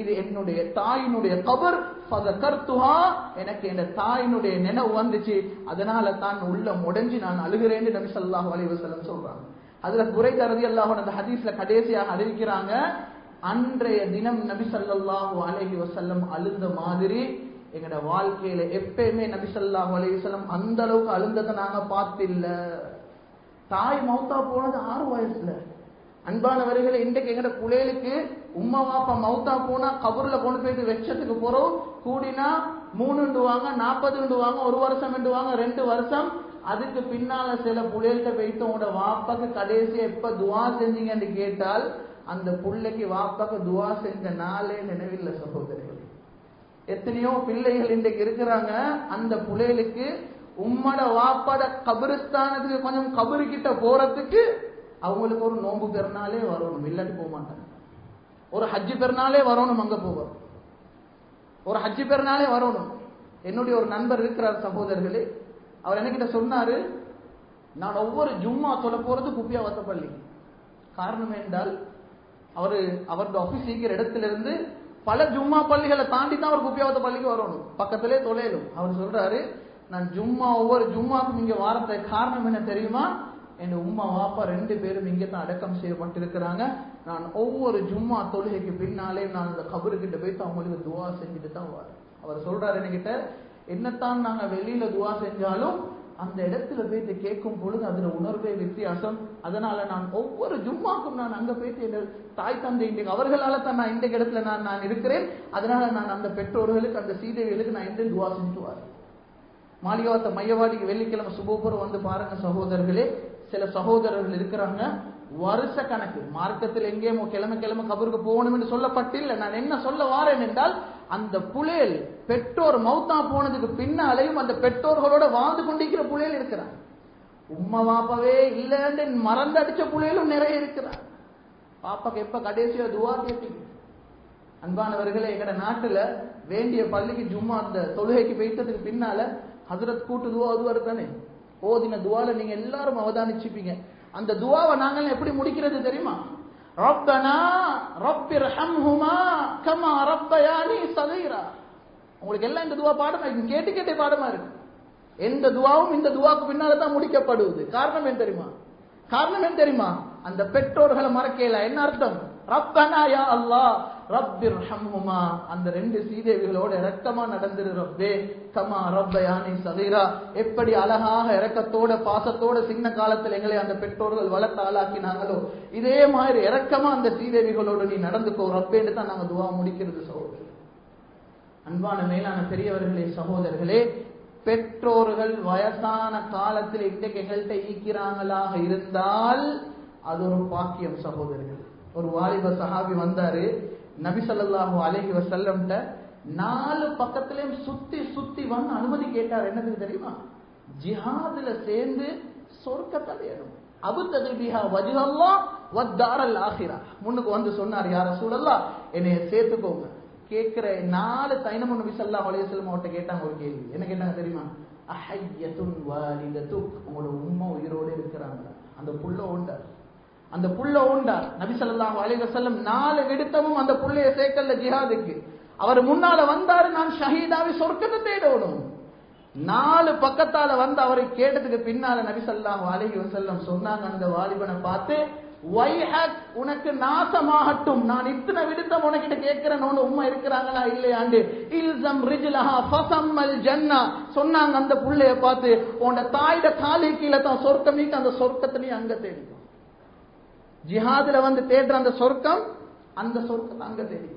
இது என்னுடைய தாயினுடைய கபர். ஃபதகர்துஹா, எனக்கு என் தாயினுடைய நினைவு வந்துச்சு, அதனால தான் உள்ள முடஞ்சி நான் அழுகிறேன்னு நபி ஸல்லல்லாஹு அலைஹி வஸல்லம் சொல்றாங்க. ஹஜ்ரத் புரைதா ரலியல்லாஹு அன்ஹு அந்த ஹதீஸ்ல கடைசியாக அறிவிக்கிறாங்க, அன்றைய தினம் நபி ஸல்லல்லாஹு அலைஹி வஸல்லம் அழுந்த மாதிரி எங்கட வாழ்க்கையில எப்பயுமே நபி ஸல்லல்லாஹு அலைஹி வஸல்லம் அந்த அளவுக்கு அழுந்ததை நாங்க பார்த்தில்ல. தாய் மௌத்தா போனது 6 வயசுல. அன்பானவர்களே, இன்றைக்கு எங்கட புள்ளைகளுக்கு உம்மா வாப்பா மௌத்தா போனா கபூர்ல கொண்டு போயிட்டு வெச்சத்துக்கு போறோம். கூடினா 3ண்டுவாங்க, 40ண்டுவாங்க, 1 வருஷம் என்றுவாங்க, 2 வருஷம். அதுக்கு பின்னால சில புள்ளைகிட்ட போயிட்டு உங்களோட வாப்பாக்கு கடைசியா எப்ப துவா செஞ்சீங்கன்னு கேட்டால் அந்த புள்ளைக்கு வாப்பாக்கு துவா செஞ்ச நாளே நினைவில்லை சகோதரர்களே. எத்தனையோ பிள்ளைகள் இன்றைக்கு இருக்கிறாங்க, அந்த புள்ளைகளுக்கு உம்மட வாப்பாட கபிரிஸ்தானத்துக்கு கொஞ்சம் கபரு கிட்ட போறதுக்கு அவங்களுக்கு ஒரு நோன்பு பெருநாளே வரணும், இல்லாட்டி போக மாட்டாங்க. ஒரு ஹஜ்ஜி பெருநாளே வரணும், அங்க போவோம். ஒரு ஹஜ்ஜி பெருநாளே வரணும். என்னுடைய ஒரு நண்பர் இருக்கிறார் சகோதரர்களே, அவர் என்கிட்ட சொன்னாரு, நான் ஒவ்வொரு ஜும்மா சொல்ல போறது குப்பியாவத்த பள்ளி. காரணம் என்றால் அவருடைய ஆபீஸ் இருக்கிற இடத்துல இருந்து பல ஜும்மா பள்ளிகளை தாண்டி தான் அவர் குப்பியாவத்த பள்ளிக்கு வரணும், பக்கத்திலே தொலைலும். அவர் சொல்றாரு, நான் ஒவ்வொரு ஜும்மாக்கும் இங்க வாரத்துக்கு காரணம் என்ன தெரியுமா, என் உம்மா வாப்பா 2 பேரும் இங்கே தான் அடக்கம் செய்யப்பட்டிருக்கிறாங்க. நான் ஒவ்வொரு ஜும்மா தொழுகைக்கு பின்னாலே நான் அந்த கபருக்கிட்ட போயிட்டு அவங்களுக்கு துவா செஞ்சுட்டு தான் வரேன். அவர் சொல்றாரு என்கிட்ட, என்னத்தான் நாங்க வெளியில துவா செஞ்சாலும் அந்த இடத்துல போயிட்டு கேட்கும் பொழுது அதுல உணர்வே வித்தியாசம். அதனால நான் ஒவ்வொரு ஜும்மாக்கும் நான் அங்க போயிட்டு என் தாய் தந்தை இன்றைக்கு அவர்களால தான் நான் இந்த இடத்துல நான் இருக்கிறேன். அதனால நான் அந்த பெற்றோர்களுக்கு அந்த சீதேவிகளுக்கு நான் இந்த துவா செஞ்சுட்டு வரேன். மாளிகாவத்த மையவாடிக்கு வெள்ளிக்கிழமை சுபபுரம் வந்து பாருங்க சகோதரர்களே, சில சகோதரர்கள் இருக்கிறாங்க, வருஷ கணக்கு மார்க்கத்தில் எங்கேயும் கிழமை கபருக்கு போகணும் என்று சொல்லப்பட்டில்லை. நான் என்ன சொல்ல வாரேன் என்றால், அந்த புலேல் பெற்றோர் மௌத்தா போனதுக்கு பின்னாலையும் அந்த பெற்றோர்களோட வாழ்ந்து கொண்டிருக்கிற புலேல் இருக்கிறான். உம்மா வாப்பாவே இல்லைன்னு மறந்து அடிச்ச புலேலும் நிறைய இருக்கிறான். பாப்பாக்கு எப்ப கடைசியா துவா கேட்டீங்க? அன்பானவர்களே, எங்கட நாட்டுல வேண்டிய பள்ளிக்கு ஜும்மா அந்த தொழுகைக்கு போயிட்டதுக்கு பின்னால ஹஜ்ரத் கூட்டு துவா அதுவாரு தானே, ஓதின துவால நீங்க எல்லாரும் அவதானிச்சுப்பீங்க. அந்த துவாவை நாங்கள் எப்படி முடிக்கிறது தெரியுமா? ரப்பனா ரப்பிர்ஹம்ஹுமா கமா ரப்பயானி ஸகீரா. உங்களுக்கு எல்லாம் இந்த துவா பாடமா இருக்கு, கேட்டே பாடமா இருக்கு. எந்த துவாவும் இந்த துவாக்கு பின்னால தான் முடிக்கப்படுவது. காரணம் என்ன தெரியுமா? அந்த பெற்றோர்களை மறக்கல. என்ன அர்த்தம்? ரப்பனா யா அல்லாஹ் ரப்பிர்ஹம்ஹுமா, அந்த 2 சீதேவிகளோட இரக்கமா நடந்துரு ரப்பே, கமா ரப்பயானி ஸகீரா, எப்படி அழகாக இரக்கத்தோட பாசத்தோட சின்ன காலத்தில் எங்களை அந்த பெற்றோர்கள் வளர்த்து ஆளாக்கினாங்களோ இதே மாதிரி இரக்கமா அந்த சீதேவிகளோடு நீ நடந்துக்கோ ரப்பேன்னு தான் நாங்க துவா முடிக்கிறது சகோதரர். அன்பான மேலான பெரியவர்களே சகோதரர்களே, பெற்றோர்கள் வயசான காலத்தில் இன்றைக்கு எங்கள்கிட்ட ஈக்கிறாங்களாக இருந்தால் அது ஒரு பாக்கியம் சகோதரர்கள். ஒரு வாலிப சஹாபி வந்தாரு நபி ஸல்லல்லாஹு அலைஹி வஸல்லம்ட்ட 4 பக்கத்திலேயும் சுத்தி சுத்தி வந்து அனுமதி கேட்டார். என்னதுக்கு தெரியுமா? ஜிஹாதுல சேர்ந்து சொர்க்கத்தை வேணும். அபுதகி பிஹா வஜ்ஹல்லாஹ் வத்தாரல் ஆகிரா. முன்னுக்கு வந்து சொன்னார், யா ரசூலல்லாஹ் என்னைய சேர்த்துக்கோங்க. கேட்கிற 4 தைனமும் நபி ஸல்லல்லாஹு அலைஹி வஸல்லம் அவர்ட்ட கேட்டாங்க ஒரு கேள்வி. என்ன கேட்டாங்க தெரியுமா? அஹய்யத்துன் வாலிதத்துக், உங்களோட உம்மா உயிரோடு இருக்கிறாங்க, அந்த புள்ள உண்டார், அந்த புள்ள உண்டார். நபி ஸல்லல்லாஹு அலைஹி வஸல்லம் 4 விடுத்தமும் அந்த புள்ளைய சேர்க்கல ஜிஹாதுக்கு. அவர் முன்னால வந்தாரு, நான் ஷஹீதாவி சொர்க்கத்தை தேடணும். 4 பக்கத்தால வந்து அவரை கேட்டதுக்கு பின்னால நபி ஸல்லல்லாஹு அலைஹி வஸல்லம் சொன்னாங்க அந்த வாலிபனை பார்த்து, வைஹக், உனக்கு நாசமாகட்டும், நான் இத்தனை விடுத்தம் உனக்கிட்ட கேட்கிறேன், உம்மா இருக்கிறாங்களா இல்லையாண்டு, இல்சம் ரிஜ்லஹா ஃபஸம்மல் ஜன்னா சொன்னாங்க. அந்த புள்ளைய பார்த்து, உன்ட தாயிட காலை கீழே தான் சொர்க்கம் நீக்கு, அந்த சொர்க்கத்தை நீ அங்க தேடிக்கும். ஜிஹாதுல வந்து தேடுற அந்த சொர்க்கம், அந்த சொர்க்கத்தை அங்க தேடிக்கும்.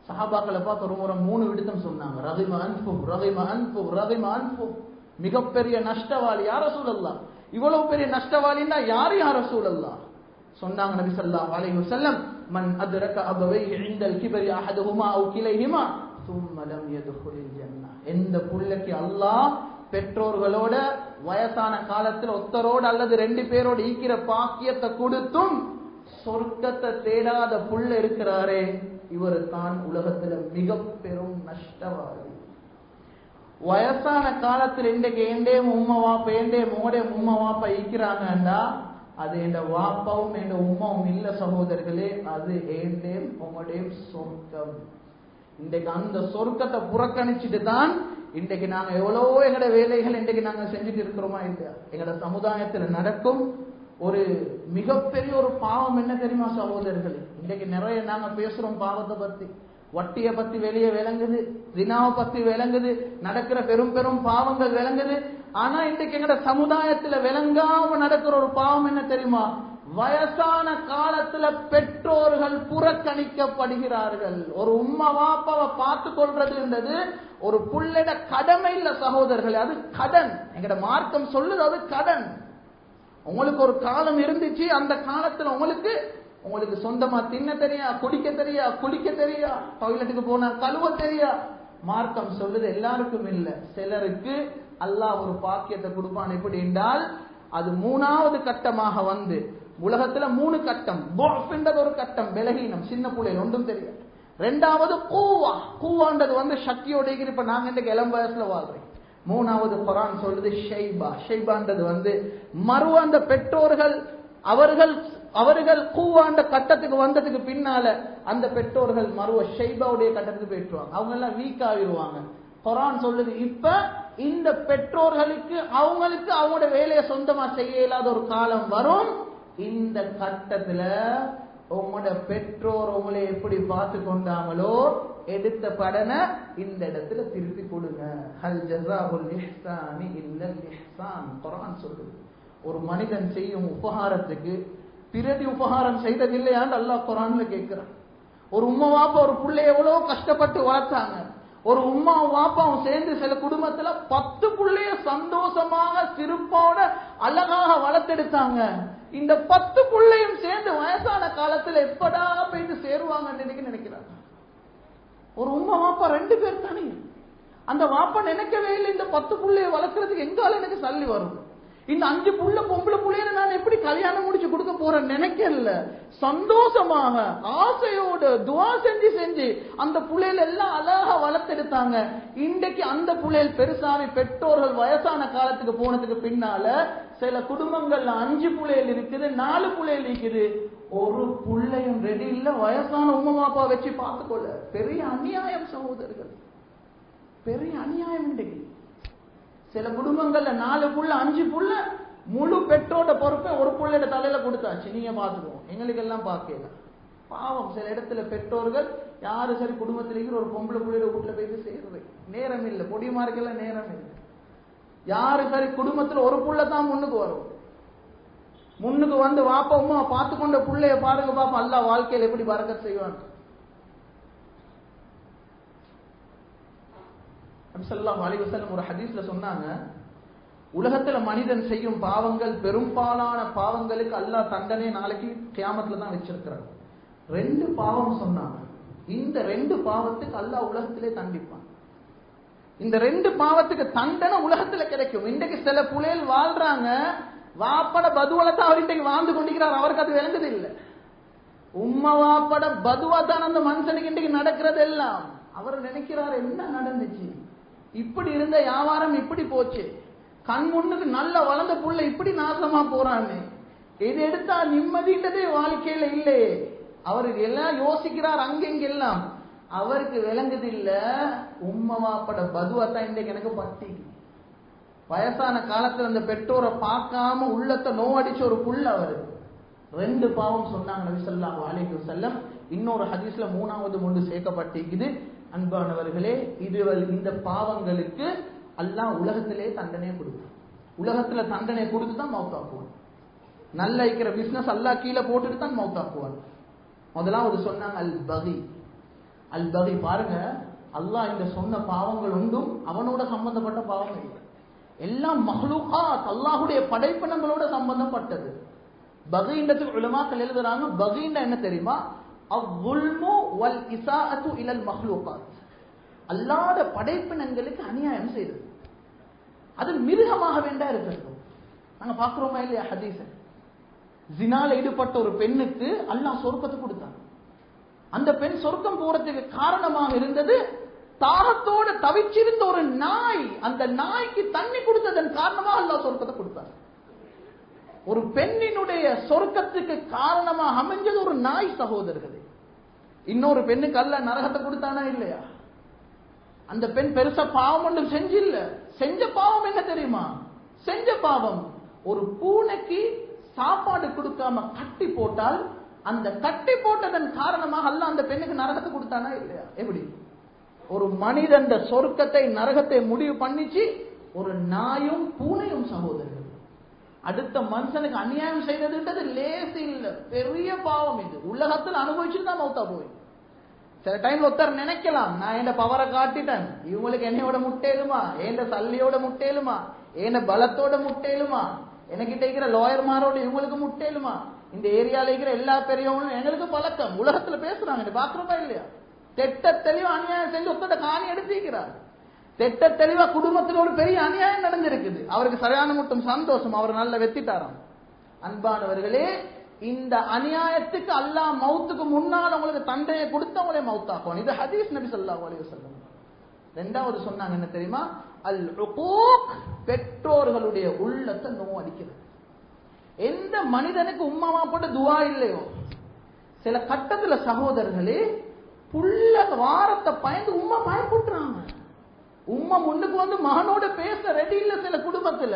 சஹாபாக்களை பார்த்து ஒரு முறை 3 விடுத்தம் சொன்னாங்க. ரகிம அன்ஃபு ரகிம அன்ஃபு ரகிம அன்ஃபு. மிகப்பெரிய நஷ்டவாளி யா ரசூலல்லாஹ், இவ்வளவு பெரிய நஷ்டவாளின்னா யார் யா ரசூலல்லாஹ்? சொன்னாங்க நபி ஸல்லல்லாஹு அலைஹி வஸல்லம், மன் அத்ரக அபவைஹி இன்தல் கிபரி அஹதுஹுமா அவ் கிலைஹிமா ثم لم يدخل الجنة. எந்த புள்ளைக்கு அல்லாஹ் பெற்றோர்களோட வயசான காலத்தில் ஒத்தரோடு அல்லது 2 பேரோடு ஈக்கிற பாக்கியத்தை கொடுத்தும் சொர்க்கத்தை தேடாத புள்ள இருக்கிறாரே, இவர் தான் உலகத்துல மிக பெரும் நஷ்டவாளி. வயசான காலத்தில் இன்றைக்கு எண்டே உம்மா வாப்பா எண்டே மோடே உம்மா வாப்பா ஈக்கிறாங்கன்னா அது என் வாப்பாவும் என் உம்மாவும் இல்ல சகோதரர்களே, அது ஏண்டே உங்களுடைய சொர்க்கம். இன்றைக்கு அந்த சொர்க்கத்தை புறக்கணிச்சுட்டு தான் இன்றைக்கு நாங்க எவ்வளவோ எங்கட வேலைகள் இன்றைக்கு நாங்க செஞ்சுட்டு இருக்கிறோமா இல்லையா? எங்கட சமுதாயத்தில் நடக்கும் ஒரு மிகப்பெரிய ஒரு பாவம் என்ன தெரியுமா சகோதரர்களே? இன்றைக்கு நிறைய நாங்க பேசுறோம் பாவத்தை பத்தி, வட்டியை பத்தி வெளியே விளங்குது, தினாவை பத்தி விளங்குது, நடக்கிற பெரும் பெரும் பாவங்கள் விளங்குது. ஆனா இன்றைக்கு எங்கட சமுதாயத்துல விளங்காம நடக்கிற ஒரு பாவம் என்ன தெரியுமா? வயசான காலத்துல பெற்றோர்கள் புறக்கணிக்கப்படுகிறார்கள். ஒரு உம்மா வாப்பாவை பார்த்து கொள்றதுன்றது ஒரு புள்ளைட கடமை இல்ல சகோதரர்களே, அது கடன். எங்கட மார்க்கம் சொல்லுது அது கடன். உங்களுக்கு ஒரு காலம் இருந்துச்சு, அந்த காலத்துல உங்களுக்கு சொந்தமா தின்ன தெரியா, குடிக்க தெரியா, குளிக்க தெரியா, டாய்லெட்டுக்கு போனா கழுவ தெரியா. மார்க்கம் சொல்லுது எல்லாருக்கும் இல்ல, சிலருக்கு அல்லாஹ் ஒரு பாக்கியத்தை கொடுப்பான். எப்படி என்றால் அது 3வது கட்டமாக வந்து உலகத்துல 3 கட்டம். துஅஃப்ன்றது ஒரு கட்டம், பலகீனம், சின்ன பிள்ளைகள் ஒன்றும் தெரியாது. 2வது கூவா, கூவான்றது வந்து சக்தியோட. இப்ப நாங்க இன்றைக்கு இளம் வயசுல வாழ்றோம். 3வது குர்ஆன் சொல்லுது ஷைபா. ஷைபான்றது வந்து மறுவ அந்த பெற்றோர்கள் அவர்கள் கூவாண்ட கட்டத்துக்கு வந்ததுக்கு பின்னால அந்த பெற்றோர்கள் மறுவ ஷைபாவுடைய கட்டத்துக்கு போயிட்டுருவாங்க. அவங்க எல்லாம் வீக் ஆகிடுவாங்க. குர்ஆன் சொல்லுது இப்ப இந்த பெற்றோர்களுக்கு அவங்களோட வேலையை சொந்தமா செய்ய இயலாத ஒரு காலம் வரும். இந்த கட்டத்துல உங்களோட பெற்றோர் உங்களை எப்படி பார்த்து கொண்டாங்களோ எடுத்த படனை இந்த இடத்துல திருப்பி கொடுங்க. ஹல் ஜஸாஉல் இஹ்சானி இல்லல் இஹ்சான். குர்ஆன் சொல்லுது ஒரு மனிதன் செய்யும் உபகாரத்துக்கு பிரதி உபகாரம் செய்ததில்லையான்னு அல்லாஹ் குர்ஆன்ல கேட்கிறான். ஒரு உம்மா வாப்பா ஒரு புள்ளைய எவ்வளவு கஷ்டப்பட்டு வளர்த்தாங்க. ஒரு உம்மா வாப்பாவும் சேர்ந்து சில குடும்பத்துல 10 புள்ளைய சந்தோஷமாக சிரிப்போட அழகாக வளர்த்தெடுத்தாங்க. இந்த 10 புள்ளையும் சேர்ந்து வயசான காலத்துல எப்படா போயிட்டு சேருவாங்கன்னு நினைக்கிறாங்க. ஒரு உம்மா வாப்பா 2 பேர் தானே. அந்த வாப்பா நினைக்கவே இல்லை இந்த 10 புள்ளைய வளர்க்கறதுக்கு எங்கால எனக்கு சல்லி வரும், இந்த 5 புள்ள பொம்பளை புள்ளைய நான் எப்படி கல்யாணம் முடிச்சு கொடுக்க போறேன் நினைக்கல. சந்தோஷமாக ஆசையோடு துவா செஞ்சு அந்த புள்ளையில எல்லாம் அழகா வளர்த்தெடுத்தாங்க. இன்றைக்கு அந்த புள்ளைகள் பெருசாவி பெற்றோர்கள் வயசான காலத்துக்கு போனதுக்கு பின்னால சில குடும்பங்கள்ல 5 புள்ளைகள் இருக்குது, 4 புள்ளைகள் இருக்குது. ஒரு புள்ளையும் ரெடி இல்ல வயசான உம்மா பாப்பா வச்சு பார்த்துக்கொள்ள. பெரிய அநியாயம் சகோதரர்கள், பெரிய அநியாயம். இன்றைக்கு சில குடும்பங்கள்ல 4 புள்ள 5 புள்ள முழு பெற்றோட பொறுப்பை ஒரு புள்ளையோட தலையில கொடுத்தாச்சு, நீங்க பாத்துக்கோங்க. எங்களுக்கு எல்லாம் பார்க்கல. பாவம் சில இடத்துல பெற்றோர்கள் யாரு சரி குடும்பத்தில் இருக்கிற ஒரு பொம்பளை புள்ளையோட வீட்டுல போயிட்டு செய்யறது நேரம் இல்லை, பொடிமாருக்கெல்லாம் நேரம் இல்லை. யாரு சரி குடும்பத்துல ஒரு புள்ள தான் முன்னுக்கு வரும். முன்னுக்கு வந்து வாப்பா அம்மா பார்த்து கொண்ட புள்ளைய பாருங்க பாப்பா அல்லாஹ் வாழ்க்கையில எப்படி பரக்கத் செய்வான். ஸல்லல்லாஹு அலைஹி வஸல்லம் ஒரு ஹதீஸ்ல சொன்னாங்க, உலகத்துல மனிதன் செய்யும் பாவங்கள், பெரும்பாலான பாவங்களுக்கு அல்லாஹ் தண்டனை நாளைக்கு கியாமத்துல தான் வச்சிருக்கிறார். 2 பாவம் சொன்னாங்க. இந்த 2 பாவத்துக்கு அல்லாஹ் உலகத்திலே தண்டிப்பான். இந்த 2 பாவத்துக்கு தண்டனை உலகத்துல கிடைக்கும். இன்றைக்கு சில புள்ளைகள் வாழ்றாங்க, வாப்பட பதுவலத்தை அவர் இன்றைக்கு வாழ்ந்து கொண்டிருக்கிறார், அவருக்கு அது விளங்குது இல்லை. உம்மா வாப்பட பதுவா தான் அந்த மனுஷனுக்கு இன்றைக்கு நடக்கிறது எல்லாம். அவர் நினைக்கிறார் என்ன நடந்துச்சு, இப்படி இருந்த வியாபாரம் இப்படி போச்சு, கண் முன்னுக்கு நல்ல வளர்ந்த புள்ள இப்படி நாசமா போறான்னு, இது எடுத்தா நிம்மதின்றதே வாழ்க்கையில இல்லையே. அவருக்கு எல்லாம் யோசிக்கிறார் அங்கெங்கெல்லாம். அவருக்கு விளங்குது இல்ல, உம்மமாப்பட பதுவாத்தான் இன்றைக்கு எனக்கு பட்டி. வயசான காலத்துல அந்த பெற்றோரை பார்க்காம உள்ளத்தை நோவடிச்ச ஒரு புள்ள அவரு. 2 பாவம் சொன்னாங்க நபி ஸல்லல்லாஹு அலைஹி வஸல்லம். இன்னொரு ஹதீஸ்ல 3வது ஒன்று சேர்க்கப்பட்டிருக்குது. அன்பானவர்களே, இந்த பாவங்களுக்கு அல்லாஹ் உலகத்திலே தண்டனை கொடுத்தான். உலகத்துல தண்டனை கொடுத்து தான் மௌத்தாக்குவான். நல்ல இருக்கிற பிசினஸ் அல்லாஹ் கீழே போட்டுட்டு தான் மௌத்தாக்குவான். முதலாவது சொன்னாங்க அல் பகி. அல் பகி பாருங்க, அல்லாஹ் இந்த சொன்ன பாவங்கள் ஒன்றும் அவனோட சம்பந்தப்பட்ட பாவம் இல்லை. எல்லாம் மஹ்லூகாத், அல்லாஹுடைய படைப்பினங்களோட சம்பந்தப்பட்டது. பகின்றதுக்கு உலமாக்கள் எழுதுறாங்க, பகின்ற என்ன தெரியுமா, அவ்வுல்மு வல் இசாஅத்து இலல் மஹ்லூகாத், அல்லாஹ்வுடைய படைப்பினங்களுக்கு அநியாயம் செய்தது. அது மிருகமாக வேண்டா இருக்கிறது. நாங்க பாக்குறோமா இல்லையா ஹதீஸ், ஜினால ஈடுபட்ட ஒரு பெண்ணுக்கு அல்லாஹ் சொர்க்கத்தை கொடுத்தான். அந்த பெண் சொர்க்கம் போறதுக்கு காரணமாக இருந்தது தாகத்தோடு தவிச்சிருந்த ஒரு நாய். அந்த நாய்க்கு தண்ணி கொடுத்ததன் காரணமாக அல்லாஹ் சொர்க்கத்தை கொடுத்தார். ஒரு பெண்ணினுடைய சொர்க்கத்துக்கு காரணமாக அமைஞ்சது ஒரு நாய் சகோதரர்களே. இன்னொரு பெண்ணுக்கு அல்லாஹ் நரகத்தை கொடுத்தானா இல்லையா? அந்த பெண் பெருசா பாவம் ஒன்றும் செஞ்சில்ல. செஞ்ச பாவம் என்ன தெரியுமா? செஞ்ச பாவம் ஒரு பூனைக்கு சாப்பாடு கொடுக்காம கட்டி போட்டால் அந்த கட்டி போட்டதன் காரணமாக அல்லாஹ் அந்த பெண்ணுக்கு நரகத்தை கொடுத்தானா இல்லையா? எப்படி ஒரு மனிதன் சொர்க்கத்தை நரகத்தை முடிவு பண்ணிச்சு ஒரு நாயும் பூனையும் சகோதரர்கள். அடுத்த மனுஷனுக்கு அநியாயம் செய்ததுன்றது லேசி இல்ல, பெரிய பாவம். இது உலகத்தில் அனுபவிச்சுட்டு தான் மௌத்தா போய். சில டைம்ல ஒருத்தர் நினைக்கலாம், நான் என் பவரை காட்டிட்டேன், இவங்களுக்கு என்னையோட முட்டேலுமா, என் சல்லியோட முட்டேலுமா, என் பலத்தோட முட்டேலுமா, எனக்கிட்ட இருக்கிற லாயர்மாரோட இவங்களுக்கு முட்டேலுமா, இந்த ஏரியால இருக்கிற எல்லா பெரியவங்களும் எங்களுக்கு பழக்கம். உலகத்துல பேசுறாங்க, பாக்குறோமா இல்லையா? தெட்ட தெளிவா அநியாயம் செஞ்சு ஒருத்தட்ட காணி எடுத்திருக்கிறார். தெட்ட தெளிவா குடும்பத்தில் ஒரு பெரிய அநியாயம் நடந்திருக்குது. அவருக்கு சரியான மட்டும் சந்தோஷம், அவர் நல்ல வெத்திட்டாராம். அன்பானவர்களே, இந்த அநியாயத்துக்கு அல்லாஹ் மௌத்துக்கு முன்னால் உங்களுக்கு தண்டனையை கொடுத்து அவங்களே மௌத்தாக்குவான். இது ஹதீஸ் நபி ஸல்லல்லாஹு அலைஹி வஸல்லம். 2வது சொன்னாங்க என்ன தெரியுமா? அல் உகூக், பெற்றோர்களுடைய உள்ளத்தை நோவடிக்கிறது. எந்த மனிதனுக்கு உம்மாமா போட்டு துவா இல்லையோ, சில கட்டத்துல சகோதரர்களே புள்ள வாரத்தை பயந்து உம்மா பயன்படுறாங்க. உம்மா முன்னுக்கு வந்து மகனோட பேச ரெடி இல்ல சில குடும்பத்துல.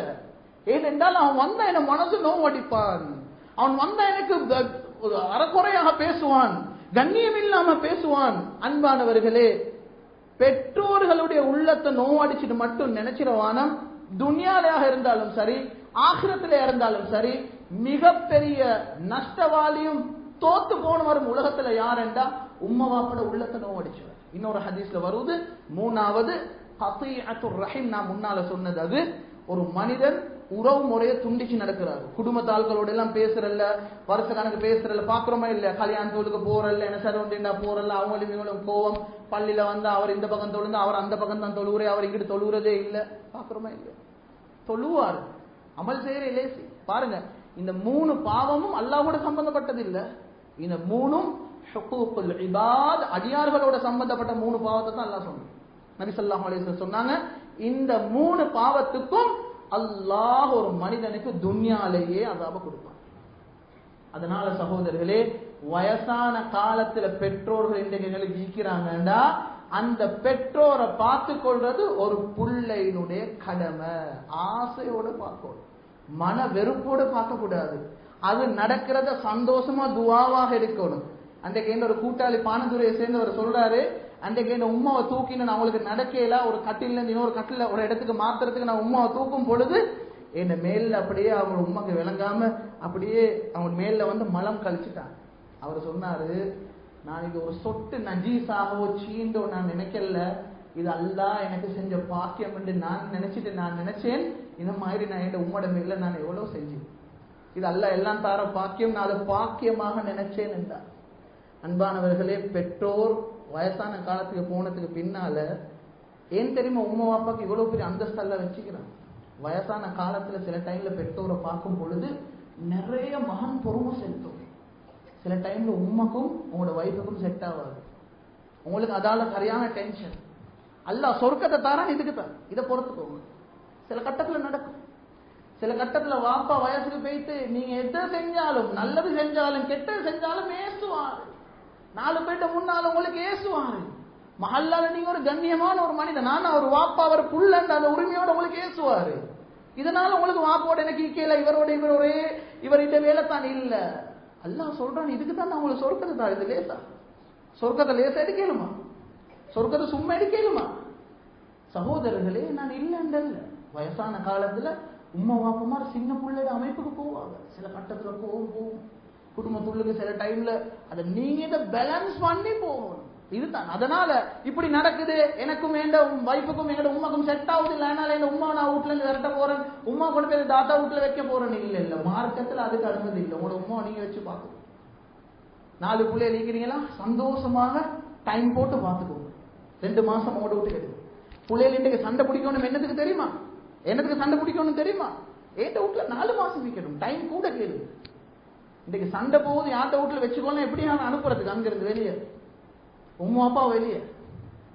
ஏனென்றால் அவன் வந்தா என் மனசு நோவடிப்பான், அவன் வந்தா எனக்கு அறக்குறையாக பேசுவான், கண்ணியம் இல்லாம பேசுவான். அன்பானவர்களே, பெற்றோர்களுடைய உள்ளத்தை நோவடிச்சுட்டு மட்டும் நினைச்சிருவானம். துனியாலையாக இருந்தாலும் சரி, ஆகிரத்திலே இருந்தாலும் சரி, மிகப்பெரிய நஷ்டவாளியும் தோத்து போனவரும் உலகத்துல யார் என்றா உம்மவாப்பட உள்ளத்தை நோவடிச்சவர். இன்னொரு ஹதீஸ்ல வருவது 3வது கதீஅத்துர் ரஹீம். நான் முன்னால சொன்னது அது. ஒரு மனிதன் உறவு முறையை துண்டிச்சு நடக்கிறார். குடும்பத்தாள்களோட எல்லாம் பேசுறல்ல, வருஷ கணக்கு பேசுறல்ல, பாக்குறோமா இல்லையா? கல்யாணத்தோளுக்கு போறல்ல, என்ன சார் ஒன்றுண்டா போறல்ல, அவங்களும் இவங்களும் கோவம். பள்ளியில வந்து அவர் இந்த பக்கம் தொழுந்து அவர் அந்த பக்கம் தான் தொழுவுறே, அவர் இங்கிட்டு தொழுவுறதே இல்லை. பாக்குறோமா இல்லையா? தொழுவார், அமல் செய்யற லேசி. பாருங்க, இந்த 3 பாவமும் அல்லாஹ்வோட சம்பந்தப்பட்டது இல்ல. இந்த 3ம் ஹுகூகுல் இபாத், அடியார்களோட சம்பந்தப்பட்ட 3 பாவத்தை தான் அல்லாஹ் சொன்னாங்க. நபி ஸல்லல்லாஹு அலைஹி வஸல்லம் சொன்னாங்க, இந்த 3 பாவத்துக்கும் அல்லாஹ் ஒரு மனிதனுக்கு துன்யாலேயே அஸாப கொடுப்பான். அதனால சகோதரர்களே, வயசான காலத்துல பெற்றோர்கள் இன்றைக்கு எங்களுக்கு ஈக்கிறாங்கடா, அந்த பெற்றோரை பார்த்து கொள்றது ஒரு பிள்ளையினுடைய கடமை. ஆசையோட பார்க்கணும், மன வெறுப்போடு பார்க்க கூடாது. அது நடக்கிறத சந்தோஷமா துவாவாக இருக்கணும். அன்றைக்கு ஒரு கூட்டாளி பானதுரையை சேர்ந்தவர் சொல்றாரு, அன்றைக்கு என்ன உம்மாவை தூக்கின்னு நான் அவங்களுக்கு நடக்கல, ஒரு கட்டில இருந்து இன்னொரு கட்டில ஒரு இடத்துக்கு மாத்துறதுக்கு நான் உம்மாவை தூக்கும் பொழுது என்ன மேல அப்படியே அவங்க உம்மாக்கு விளங்காம அப்படியே அவங்க மேல வந்து மலம் கழிச்சுட்டாங்க. அவர் சொன்னாரு, நான் இது ஒரு சொட்டு நஜீஸாகவோ சீண்டோ நான் நினைக்கல, இது அல்லாஹ் எனக்கு செஞ்ச பாக்கியம் என்று நான் நினைச்சேன். இந்த மாதிரி நான் என் உம்மோட மேல நான் எவ்வளவு செஞ்சேன். இது அல்லாஹ் எல்லாம் தார பாக்கியம், நான் அதை பாக்கியமாக நினைச்சேன் என்றார். அன்பானவர்களே, பெற்றோர் வயசான காலத்துக்கு போனதுக்கு பின்னால ஏன் தெரியுமா உம்மா வாப்பாக்கு இவ்வளவு பெரிய அந்தஸ்தெல்லாம் வச்சுக்கிறான். வயசான காலத்துல சில டைம்ல பெற்றோரை பார்க்கும் பொழுது நிறைய மகன் பொறுமை செலுத்தும். சில டைம்ல உம்மாக்கும் உங்களோட வைஃபுக்கும் செட் ஆகாது. உங்களுக்கு அதால சரியான டென்ஷன். அல்லாஹ் சொர்க்கத்தை தாரான் இதுக்கு தான், இதை பொறுத்துக்கோங்க. சில கட்டத்துல நடக்கும். சில கட்டத்துல வாப்பா வயசுக்கு போயிட்டு நீங்க எதை செஞ்சாலும், நல்லது செஞ்சாலும் கெட்டது செஞ்சாலும் ஏசுவாரு. 4 பேர்ட்ட முன்னால உங்களுக்கு ஏசுவாரு. மஹல்லால நீங்க ஒரு கண்ணியமான ஒரு மனிதன், நான் ஒரு வாப்பா அவர் புள்ளன்ற அந்த உரிமையோட உங்களுக்கு ஏசுவாரு. இதனால உங்களுக்கு வாப்போட எனக்கு ஈக்கல, இவர் இந்த வேலை தான் இல்ல. அல்லாஹ் சொல்றான் இதுக்கு தான் நான் உங்களுக்கு சொர்க்கத்தை தான். இது லேசா? சொர்க்கத்தை லேசா எடுக்கலுமா? சொர்க்கத்தை சும்மா எடுக்கலுமா? சகோதரர்களே, நான் இல்லைன்றல்ல. வயசான காலத்துல உம்மா வாப்பமார் சின்ன பிள்ளையோட அமைப்புக்கு போவாங்க. சில கட்டத்துல போகும் குடும்பத்துள்ளுக்கு. சில டைம்ல அதை நீங்க பேலன்ஸ் பண்ணி போகணும். இதுதான். அதனால இப்படி நடக்குது, எனக்கும் என் வைஃபுக்கும் எங்களோட உமாக்கும் செட் ஆகுது இல்லை, அதனால என் உமா நான் வீட்டுல இருந்து விரட்ட போறேன், உமா கொண்டு போய் தாத்தா வீட்டுல வைக்க போறேன். இல்ல மார்க்கத்துல அதுக்கு அனுமதி இல்லை. உங்களோட உமா நீங்க வச்சு பார்க்கணும். 4 பிள்ளைய நீக்கிறீங்களா, சந்தோஷமாக டைம் போட்டு பார்த்துக்கோங்க. 2 மாசம் ஓட விட்டு எடுக்கும். பிள்ளைகள் இன்றைக்கு சண்டை பிடிக்கணும். என்னத்துக்கு தெரியுமா? என்னத்துக்கு சண்டை பிடிக்கணும் தெரியுமா? ஏட்ட வீட்டுல 4 மாசம் வைக்கணும். டைம் கூட கேளு. இன்றைக்கு சண்டை போகுது, யார்ட்ட வீட்டுல வச்சுக்கோங்க. எப்படி நான் அனுப்புறதுக்கு அங்கிருந்து வெளியே உம்மா அப்பா வெளியே?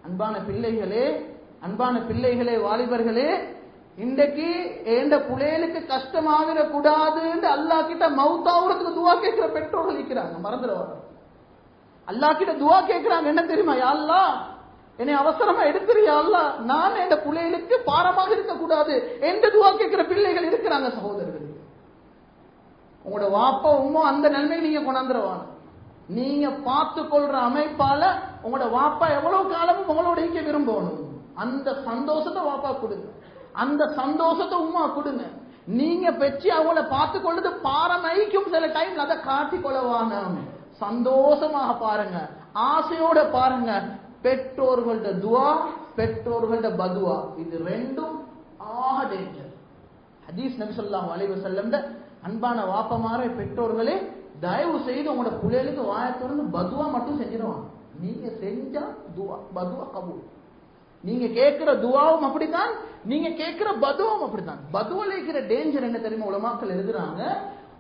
அன்பான பிள்ளைகளே, வாலிபர்களே, இன்றைக்கு ஏண்ட புள்ளைகளுக்கு கஷ்டமாகிற கூடாதுன்னு அல்லாஹ் கிட்ட மௌத்தாவுறதுக்கு துவா கேட்கிற பெற்றோர்கள் இருக்கிறாங்க. மறந்துடுவாங்க. அல்லாஹ் கிட்ட துவா கேட்கிறாங்க. என்ன தெரியுமா? யா அல்லாஹ், என்னை அவசரமா எடுத்துறியா அல்லாஹ், நான் என் பிள்ளைகளுக்கு பாரமாக இருக்க கூடாது என்று துவா கேட்கிற பிள்ளைகள் இருக்கிறாங்க. சகோதரர்கள், உங்களோட வாப்பா உம்மா அந்த நிலைமையை நீங்க கொண்டாந்துருவாங்க. நீங்க பார்த்து கொள்ற அமைப்பால உங்களோட வாப்பா எவ்வளவு காலமும் உங்களோட இருக்க விரும்பணும். அந்த சந்தோஷத்தை வாப்பா கொடுங்க, அந்த சந்தோஷத்தை உம்மா கொடுங்க. நீங்க பெற்று அவங்கள பார்த்து கொள்ளுது பாரமைக்கும். சில டைம்ல அதை காட்டி கொள்ளவான சந்தோஷமாக பாருங்க, ஆசையோட பாருங்க. பெற்றோர்கள்ட துவா, பெற்றோர்கள்ட பதுவா, இது ரெண்டும் ஆக டேஞ்சர். ஹதீஸ் நபி ஸல்லல்லாஹு அலைஹி வஸல்லம் அன்பான வாப்பமார பெற்றோர்களே, தயவு செய்து உங்களோட பிள்ளைகளுக்கு வாயை திறந்து பதுவா மட்டும் செஞ்சிருவாங்க. நீங்க செஞ்சா துவா, பதுவா கபூல். நீங்க கேட்கிற துவாவும் அப்படித்தான், நீங்க கேட்கிற பதுவாவும் அப்படித்தான். பதுவால இருக்கிற டேஞ்சர் என்ன தெரியுமா? உலமாக்கள் எழுதுறாங்க,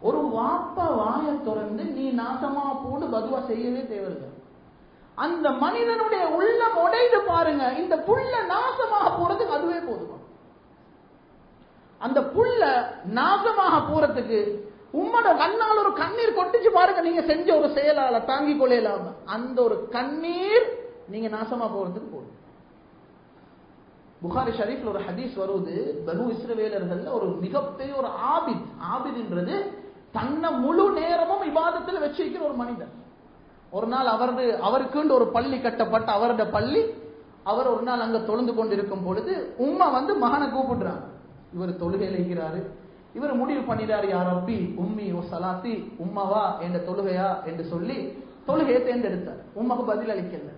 ஒரு வாப்பா வாயை திறந்து நீ நாசமா போட்டு பதுவா செய்யவே தேவையில்லை. அந்த மனிதனுடைய உள்ளம் உடைந்து பாருங்க, இந்த புள்ள நாசமாக போறதுக்கு அதுவே போதுமா? அந்த புள்ள நாசமாக போறதுக்கு உம்மோட கண்ணால் ஒரு கண்ணீர் கொட்டிச்சு பாருங்க. நீங்க செஞ்ச ஒரு செயலால தாங்கிக் கொள்ளலாம அந்த ஒரு கண்ணீர் நீங்க நாசமா போறதுக்கு போதும். புகாரி ஷரீஃப்ல ஒரு ஹதீஸ் வருது. பனு இஸ்ரவேலர்கள்ல ஒரு மிகப்பெரிய ஒரு ஆபித்ன்றது தன்னை முழு நேரமும் இபாதத்தில் வச்சிருக்கிற ஒரு மனிதன். ஒரு நாள் அவருக்குண்டு ஒரு பள்ளி கட்டப்பட்ட அவரோட பள்ளி, அவர் ஒரு நாள் அங்க தொழுந்து கொண்டிருக்கும் பொழுது உம்மா மகனை கூப்பிடுறாங்க. இவர் தொழுகையில இருக்கிறாரு. இவர் முடிவு பண்ணிடாரு, யா ரப்பி உம்மி ஓ சலாத்தி, உம்மாவா என்ற தொழுகையா என்று சொல்லி தொழுகையை தேர்ந்தெடுத்தார். உம்மாக்கு பதில் அளிக்கல.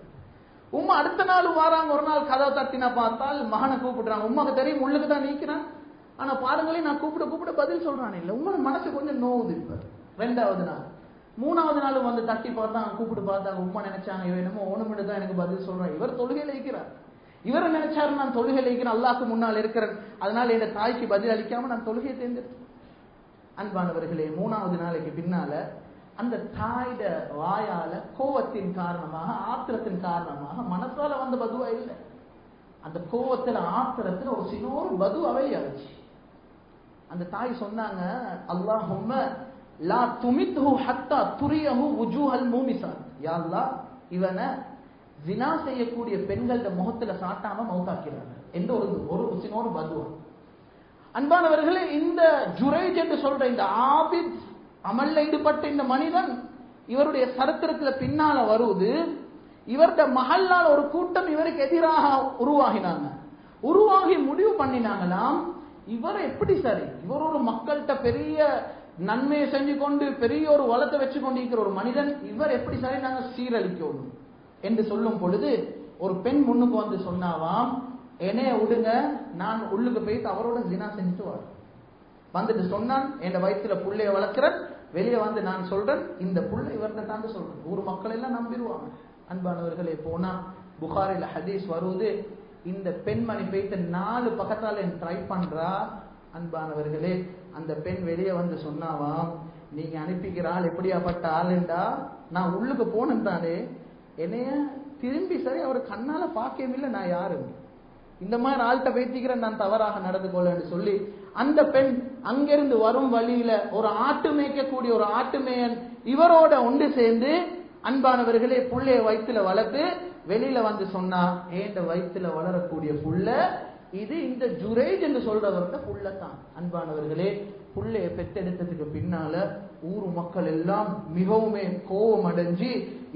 உம்மா அடுத்த நாள் வாராங்க. ஒரு நாள் கதவை தட்டினா பார்த்தால் மகனை கூப்பிடுறாங்க. உம்மாக்கு தெரியும் உள்ளுக்கு தான் நீக்கிறான், ஆனா பாருங்களேன் நான் கூப்பிட பதில் சொல்றானே இல்ல. உங்களோட மனசு கொஞ்சம் நோவுது. இப்ப 2வது நாள் 3வது நாள் வந்து தட்டி பார்த்தாங்க, கூப்பிட்டு பார்த்தாங்க. உம்மா நினைச்சாங்க இவன் என்னமோ ஓணுமிட்டு தான் எனக்கு பதில் சொல்றான், இவர் தொழுகையில இருக்கிறார். இவரை நினைச்சாரு நான் தொழுகையில இருக்கிறேன், அல்லாஹ்க்கு முன்னால் இருக்கிறேன், அதனால என் தாய்க்கு பதில் அளிக்காம நான் தொழுகையை தேர்ந்தெடுத்தேன். அன்பானவர்களே, 3வது நாளைக்கு பின்னால அந்த தாயிட வாயால கோவத்தின் காரணமாக, ஆத்திரத்தின் காரணமாக, மனசால வந்த பதுவா இல்லை, அந்த கோவத்துல ஆத்திரத்துல ஒரு சின்னோரு பதுவா வெளியாச்சு. அந்த தாய் சொன்னாங்க, அல்லாஹும்ம லா துமித்ஹு ஹத்தா துரியஹு வுஜூஹல் மூமிசாத். யா அல்லாஹ், இவனை ஜினா செய்யக்கூடிய பெண்களோட முகத்துல சாட்டாம மௌத்தாக்கிறாங்க என்ற ஒரு சின்னோரு பதுவா. அன்பானவர்களே, இந்த ஜுரைஜ் என்று சொல்ற இந்த ஆபித் அமல்ல ஈடுபட்ட இந்த மனிதன், இவருடைய சரித்திரத்துல பின்னால வருவது, இவருடைய மஹல்லால ஒரு கூட்டம் இவருக்கு எதிராக உருவாகி முடிவு பண்ணினாங்களாம், இவர் எப்படி சரி, இவர் ஒரு மக்கள்கிட்ட பெரிய நன்மையை செஞ்சு கொண்டு பெரிய ஒரு வளத்தை வச்சு கொண்டிருக்கிற ஒரு மனிதன், இவர் எப்படி சரி நாங்க சீரழிக்கணும் என்று சொல்லும் பொழுது ஒரு பெண் முன்னுக்கு வந்து சொன்னாவாம், என்னைய விடுங்க, நான் உள்ளுக்கு போயிட்டு அவரோட ஜினா செஞ்சுட்டு வரேன். வந்துட்டு சொன்னான், என் வயிற்றுல புள்ளைய வளர்க்கிறேன், வெளியே வந்து நான் சொல்றேன், இந்த புள்ள இவர்கிட்ட தான் சொல்றேன். ஊர் மக்கள் எல்லாம் நம்பிடுவாங்க. அன்பானவர்களே, போனா புகாரில ஹதீஸ் வருவது, இந்த பெண்மணி போயிட்டு 4 பக்கத்தால ட்ரை பண்றா. அன்பானவர்களே, அந்த பெண் வெளியே வந்து சொன்னாவாம், நீங்க அனுப்பிக்கிற ஆள் எப்படியாப்பட்ட ஆளுண்டா, நான் உள்ளுக்கு போனேன் தானே, என்னைய திரும்பி சரி அவர் கண்ணால பார்க்கவே இல்லை, நான் யாரு, இந்த மாதிரி ஆள்கிட்ட பேசிக்கிறேன், நான் தவறாக நடந்து கொள்ளன்னு சொல்லி அந்த பெண் அங்கிருந்து வரும் வழியில ஒரு ஆட்டு மேய்க்கக்கூடிய ஒரு ஆட்டுமேயன் இவரோட ஒன்று சேர்ந்து, அன்பானவர்களே, புள்ளைய வயிற்றுல வளர்த்து வெளியில வந்து சொன்னா, ஏண்ட வயிற்றுல வளரக்கூடிய புள்ள இது இந்த ஜுரைஜ் என்று சொல்றவர்கிட்ட புள்ளத்தான். அன்பானவர்களே, புள்ளைய பெற்றெடுத்ததுக்கு பின்னால ஊர் மக்கள் எல்லாம் மிகவுமே கோபம் அடைஞ்சு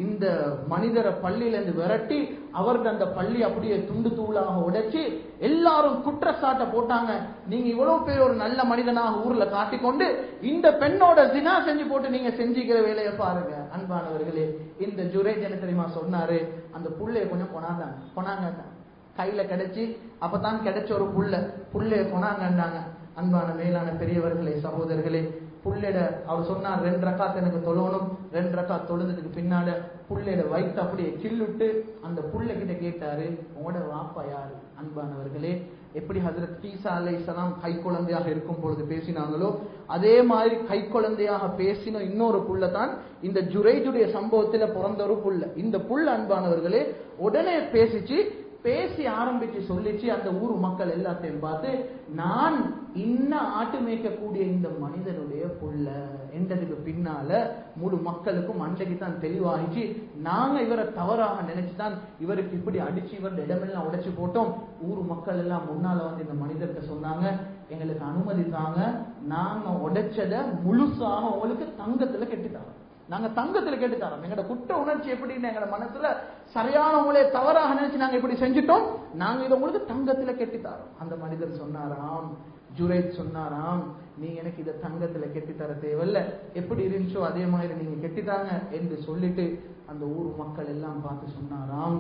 இந்த மனிதரை பள்ளியிலிருந்து விரட்டி அவர்கள் அந்த பள்ளி அப்படியே துண்டு தூளாக உடைச்சு எல்லாரும் குற்றச்சாட்டை போட்டாங்க. நீங்க இவ்வளவு பேர் ஒரு நல்ல மனிதனாக ஊர்ல காட்டிக்கொண்டு இந்த பெண்ணோட ஜினா செஞ்சு போட்டு நீங்க செஞ்சுக்கிற வேலையை பாருங்க. அன்பானவர்களே, இந்த ஜுரைஜ் என்ன தெரியுமா சொன்னாரு, அந்த புள்ளைய கொஞ்சம் கொனாங்க கையில கிடைச்சி, அப்பதான் கிடைச்ச ஒரு புள்ளைய கொனாங்கன்னாங்க. அன்பான மேலான பெரியவர்களே, சகோதரர்களே, புள்ளைட அவர் சொன்னார், 2 ரக்காத் எனக்கு தொழணும். 2 ரக்காத் தொழுதுக்கு பின்னால புள்ளைட வயிற்று அப்படியே கிள்ளுட்டு அந்த புள்ளை கிட்ட கேட்டாரு, உங்களோட வாப்பா யாரு? அன்பானவர்களே, எப்படி ஹஜ்ரத் ஈசா அலைஹிஸ்ஸலாம் கை குழந்தையாக இருக்கும் பொழுது பேசினாங்களோ அதே மாதிரி கை குழந்தையாக பேசின இன்னொரு புள்ள தான் இந்த ஜுரைஜுடைய சம்பவத்துல பிறந்த ஒரு புள்ள. இந்த புள்ள அன்பானவர்களே உடனே பேசி ஆரம்பிச்சு சொல்லிச்சு அந்த ஊர் மக்கள் எல்லாத்தையும் பார்த்து, நான் இன்னும் ஆட்டு மேய்க்கக்கூடிய இந்த மனிதனுடைய புள்ள என்றதுக்கு பின்னால முழு மக்களுக்கும் அன்றைக்கு தான் தெளிவாகிச்சு, நாங்க இவரை தவறாக நினைச்சுதான் இவருக்கு இப்படி அடிச்சு இவருடைய இடமெல்லாம் உடைச்சு போட்டோம். ஊர் மக்கள் எல்லாம் முன்னால வந்து இந்த மனிதர்கிட்ட சொன்னாங்க, எங்களுக்கு அனுமதி தாங்க, நாங்க உடைச்சத முழுசாக உங்களுக்கு தங்கத்துல கெட்டுத்தாரோம், நாங்க தங்கத்துல கேட்டுத்தாரோம். எங்களோட குற்ற உணர்ச்சி எப்படின்னு எங்களோட மனசுல சரியானவங்களே தவறாக நினைச்சு நாங்க இப்படி செஞ்சுட்டோம், நாங்க இதை உங்களுக்கு தங்கத்துல கெட்டித்தாரோம். அந்த மனிதர் சொன்னாராம், ஜுரைஜ் சொன்னாராம், நீங்க எனக்கு இதை தங்கத்துல கெட்டித்தர தேவையில்ல, எப்படி இருந்துச்சோ அதே மாதிரி நீங்க கெட்டித்தாங்க என்று சொல்லிட்டு அந்த ஊர் மக்கள் எல்லாம் பார்த்து சொன்னாராம்,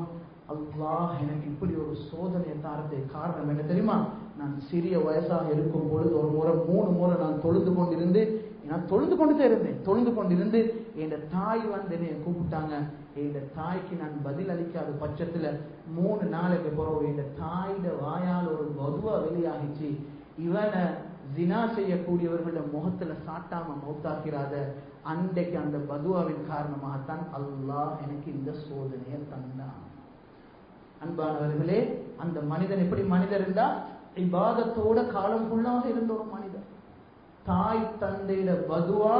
அல்லாஹ் எனக்கு இப்படி ஒரு சோதனை தாரத்துக்கு காரணம் என்ன தெரியுமா, நான் சிறிய வயசாக இருக்கும் பொழுது ஒரு முறை 3 முறை நான் தொழுது கொண்டிருந்து என் தாய் வந்து என்னை கூப்பிட்டாங்க. என் தாய்க்கு நான் பதில் அளிக்காத பட்சத்துல 3 நாளைக்கு பிறகு என் தாயோட வாயால் ஒரு பதுவா வெளியாகிச்சு, இவனை ஜினா செய்யக்கூடியவர்களோட முகத்துல சாட்டாம மௌத்தாக்கிறாத, அன்றைக்கு அந்த பதுவாவின் காரணமாகத்தான் அல்லாஹ் எனக்கு இந்த சோதனையை தந்தான். அன்பானவர்களே, அந்த மனிதன் எப்படி மனிதர் இருந்தா, இபாதத்தோட காலம் ஃபுல்லாக இருந்த ஒரு மனிதன். தாய் தந்தையிட பதுவா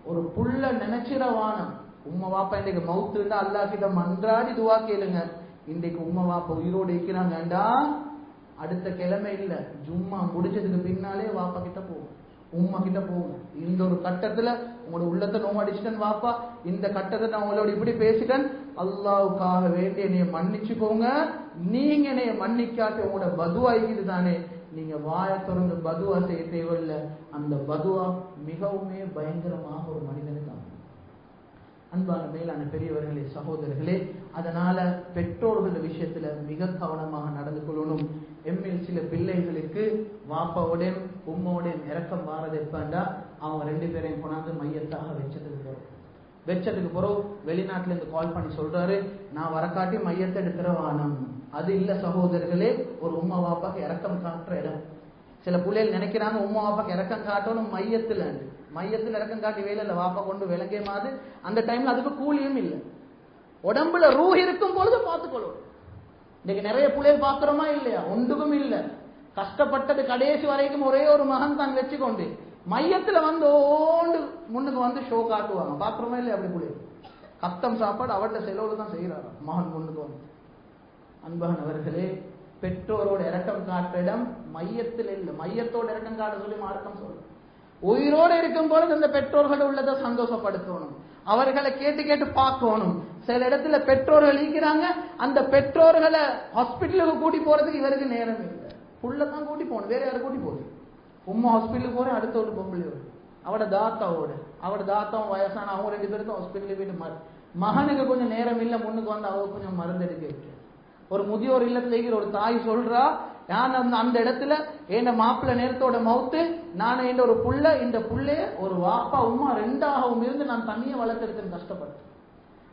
ஒரு புள்ள நினைச்சிடவானம். உம்மா வாப்பா இன்றைக்கு மவுத்து இருந்தா அல்லாஹ் கிட்ட மன்றாடி துவா கேளுங்க. இன்றைக்கு உம்மா வாப்பா உயிரோடு இருக்கிறாங்கண்டா அடுத்த கிழமை இல்ல, ஜும்மா முடிச்சதுக்கு பின்னாலே வாப்பா கிட்ட போகும், உம்மா கிட்ட போகும். இந்த ஒரு கட்டத்துல உங்களோட உள்ளத்தை நோமடிச்சிட்டேன் வாப்பா, இந்த கட்டத்தை நான் உங்களோட இப்படி பேசிட்டேன், அல்லாஹ்வுக்காக வேண்டி என்னைய மன்னிச்சுக்கோங்க, நீங்க என்னைய மன்னிக்காட்டி உங்களோட பதுவா இருக்குது தானே, நீங்க வாய திறந்து பதுவா செய்ய தேவையில்லை. அந்த பதுவா மிகவுமே பயங்கரமாக ஒரு மனிதனுக்கு ஆகும். அன்பான மேலான பெரியவர்களே, சகோதரர்களே, அதனால பெற்றோர்கள் விஷயத்துல மிக கவனமாக நடந்து கொள்ளணும். எம்மில் சில பிள்ளைகளுக்கு வாப்பாவோட உம்மோட இறக்கம் வாரது எப்பண்டா, அவங்க 2 பேரையும் கொண்டாந்து மையத்தாக வச்சதுக்கு பிறகு வெளிநாட்டுல இருந்து கால் பண்ணி சொல்றாரு, நான் வரக்காட்டி மையத்தை எடுக்கிற வானம். அது இல்ல சகோதரர்களே, ஒரு உம்மா வாப்பாக்கு இறக்கம் காட்டுற இடம். சில பிள்ளைகள் நினைக்கிறாங்க உம்மா வாப்பாக்கு இறக்கம் காட்டணும் மையத்துல இறக்கம் காட்டி வேலை இல்ல, வாப்பா கொண்டு விளக்கே மாதிரி அந்த டைம்ல அதுக்கு கூலியும் இல்லை. உடம்புல ரூஹ் இருக்கும் பொழுது பார்த்துக்கொள்ளும். இன்னைக்கு நிறைய பிள்ளைகள் பார்க்கிறோமா இல்லையா, ஒன்றுக்கும் இல்லை, கஷ்டப்பட்டது கடைசி வரைக்கும் ஒரே ஒரு மகன் தான் வச்சுக்கொண்டு மையத்துல வந்து ஓண்டு முன்னுக்கு வந்து ஷோ காட்டுவாங்க, பாக்குறோமா இல்லையா? அப்படி பிள்ளைகள் கஷ்டம் சாப்பாடு அவட்ட செலவுல தான் செய்யறாரு மகன் முன்னுக்கு வந்து. அன்பானவர்களே, பெற்றோரோட இறக்கம் காட்டுற இடம் மையத்தில் இல்லை, மையத்தோட இறக்கம் காட்ட சொல்லி மார்க்கம் சொல்லும். உயிரோடு இருக்கும் பொழுது அந்த பெற்றோர்கள் உள்ளதை சந்தோஷப்படுத்தணும், அவர்களை கேட்டு பார்க்கணும். சில இடத்துல பெற்றோர்கள் இருக்கிறாங்க, அந்த பெற்றோர்களை ஹாஸ்பிட்டலுக்கு கூட்டி போறதுக்கு இவருக்கு நேரம் இல்லை, புள்ளதான் கூட்டி போகணும், வேற யாரும் கூட்டி போகுது. உம்மா ஹாஸ்பிட்டலுக்கு போறேன், அடுத்த ஒரு பொம்பளை வரும், அவட தாத்தாவும் வயசான அவங்க 2 பேருக்கும் ஹாஸ்பிட்டலுக்கு போயிட்டு மகனுக்கு கொஞ்சம் நேரம் இல்லை, முன்னுக்கு வந்து அவங்க கொஞ்சம் மருந்து எடுக்க வைக்க. ஒரு முதியோர் இல்லத்துல இருக்கிற ஒரு தாய் சொல்றா, நான் அந்த இடத்துல என் மாப்பிள்ள நேரத்தோட மவுத்து, நான் என் ஒரு புள்ள, இந்த புள்ளைய ஒரு வாப்பா உம்மா ரெண்டாகவும் இருந்து நான் தண்ணியை வளர்த்தெடுத்து கஷ்டப்பட்டேன்.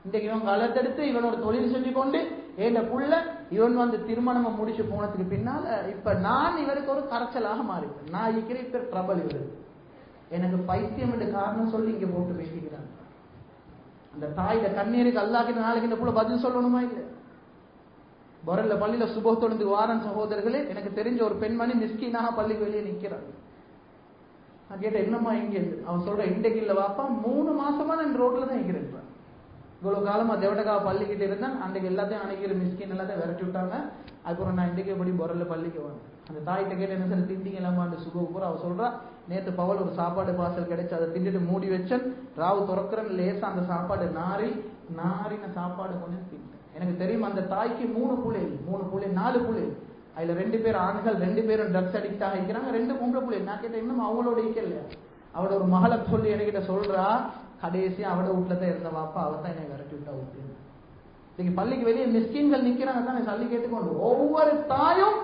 இன்றைக்கு இவன் வளர்த்தெடுத்து இவன் ஒரு தொழில் செஞ்சு கொண்டு என் புள்ள இவன் வந்து திருமணம் முடிச்சு போனதுக்கு பின்னால இப்ப நான் இவருக்கு ஒரு கரைச்சலாக மாறிட்டேன். நான் இருக்கிற இப்ப ட்ரபல் இவரு எனக்கு பைத்தியம் என்ற காரணம் சொல்லி இங்க போட்டு பேசிக்கிறாங்க. அந்த தாயில கண்ணீருக்கு அல்லாஹ்கிட்ட நாளைக்கு இந்த புள்ள பதில் சொல்லணுமா இல்லை? பொரல்ல பள்ளியில சுபத்தொழுந்து வாரன் சகோதரர்களே, எனக்கு தெரிஞ்ச ஒரு பெண்மணி மிஸ்கீனாக பள்ளிக்கு வெளியே நிக்கிறாங்க. நான் கேட்டேன், என்னம்மா இங்க இருந்து? அவன் சொல்ற, இன்றைக்கு இல்ல வாப்பா, 3 மாசமா நான் ரோட்ல தான் இருக்கிறேன். இவ்வளவு காலமா தேவடகா பள்ளிக்கிட்ட இருந்தேன், அன்றைக்கு எல்லாத்தையும் அணைக்கிற மிஸ்கின் எல்லாத்தையும் விரட்டி விட்டாங்க. அதுக்கப்புறம் நான் இன்றைக்கு எப்படி பொரல்ல பள்ளிக்கு வந்தேன். அந்த தாயிட்ட கேட்டு என்ன சார் திண்டிங்க இல்லாம அந்த சுப பூரா அவ சொல்றா, நேற்று பவல் ஒரு சாப்பாடு பார்சல் கிடைச்சு அதை திண்டிட்டு மூடி வச்சேன், ராவு துறக்கிறேன், லேசா அந்த சாப்பாடு நாரின சாப்பாடு கொஞ்சம் திட்டேன். எனக்கு தெரியும் அந்த தாய்க்கு 3 பிள்ளை 4 பிள்ளை, அதுல 2 பேர் ஆண்கள், 2 பேரும் ட்ரக்ஸ் அடிக்ட் ஆகிக்கிறாங்க, 2 பொம்பளை பிள்ளை. நான் கேட்டேன், இன்னும் அவங்களோட இல்லையா? அவட ஒரு மகளை சொல்லி என்கிட்ட சொல்றா, கடைசியா அவட வீட்டுல தான் இருந்த வாப்பா, அவர் தான் என்னை விரட்டி விட்டா விட்டு. இன்னைக்கு பள்ளிக்கு வெளியே மிஸ்கின்கள் நிக்கிறாங்க தான் சல்லி கேட்டுக்கொண்டு. ஒவ்வொரு தாயும்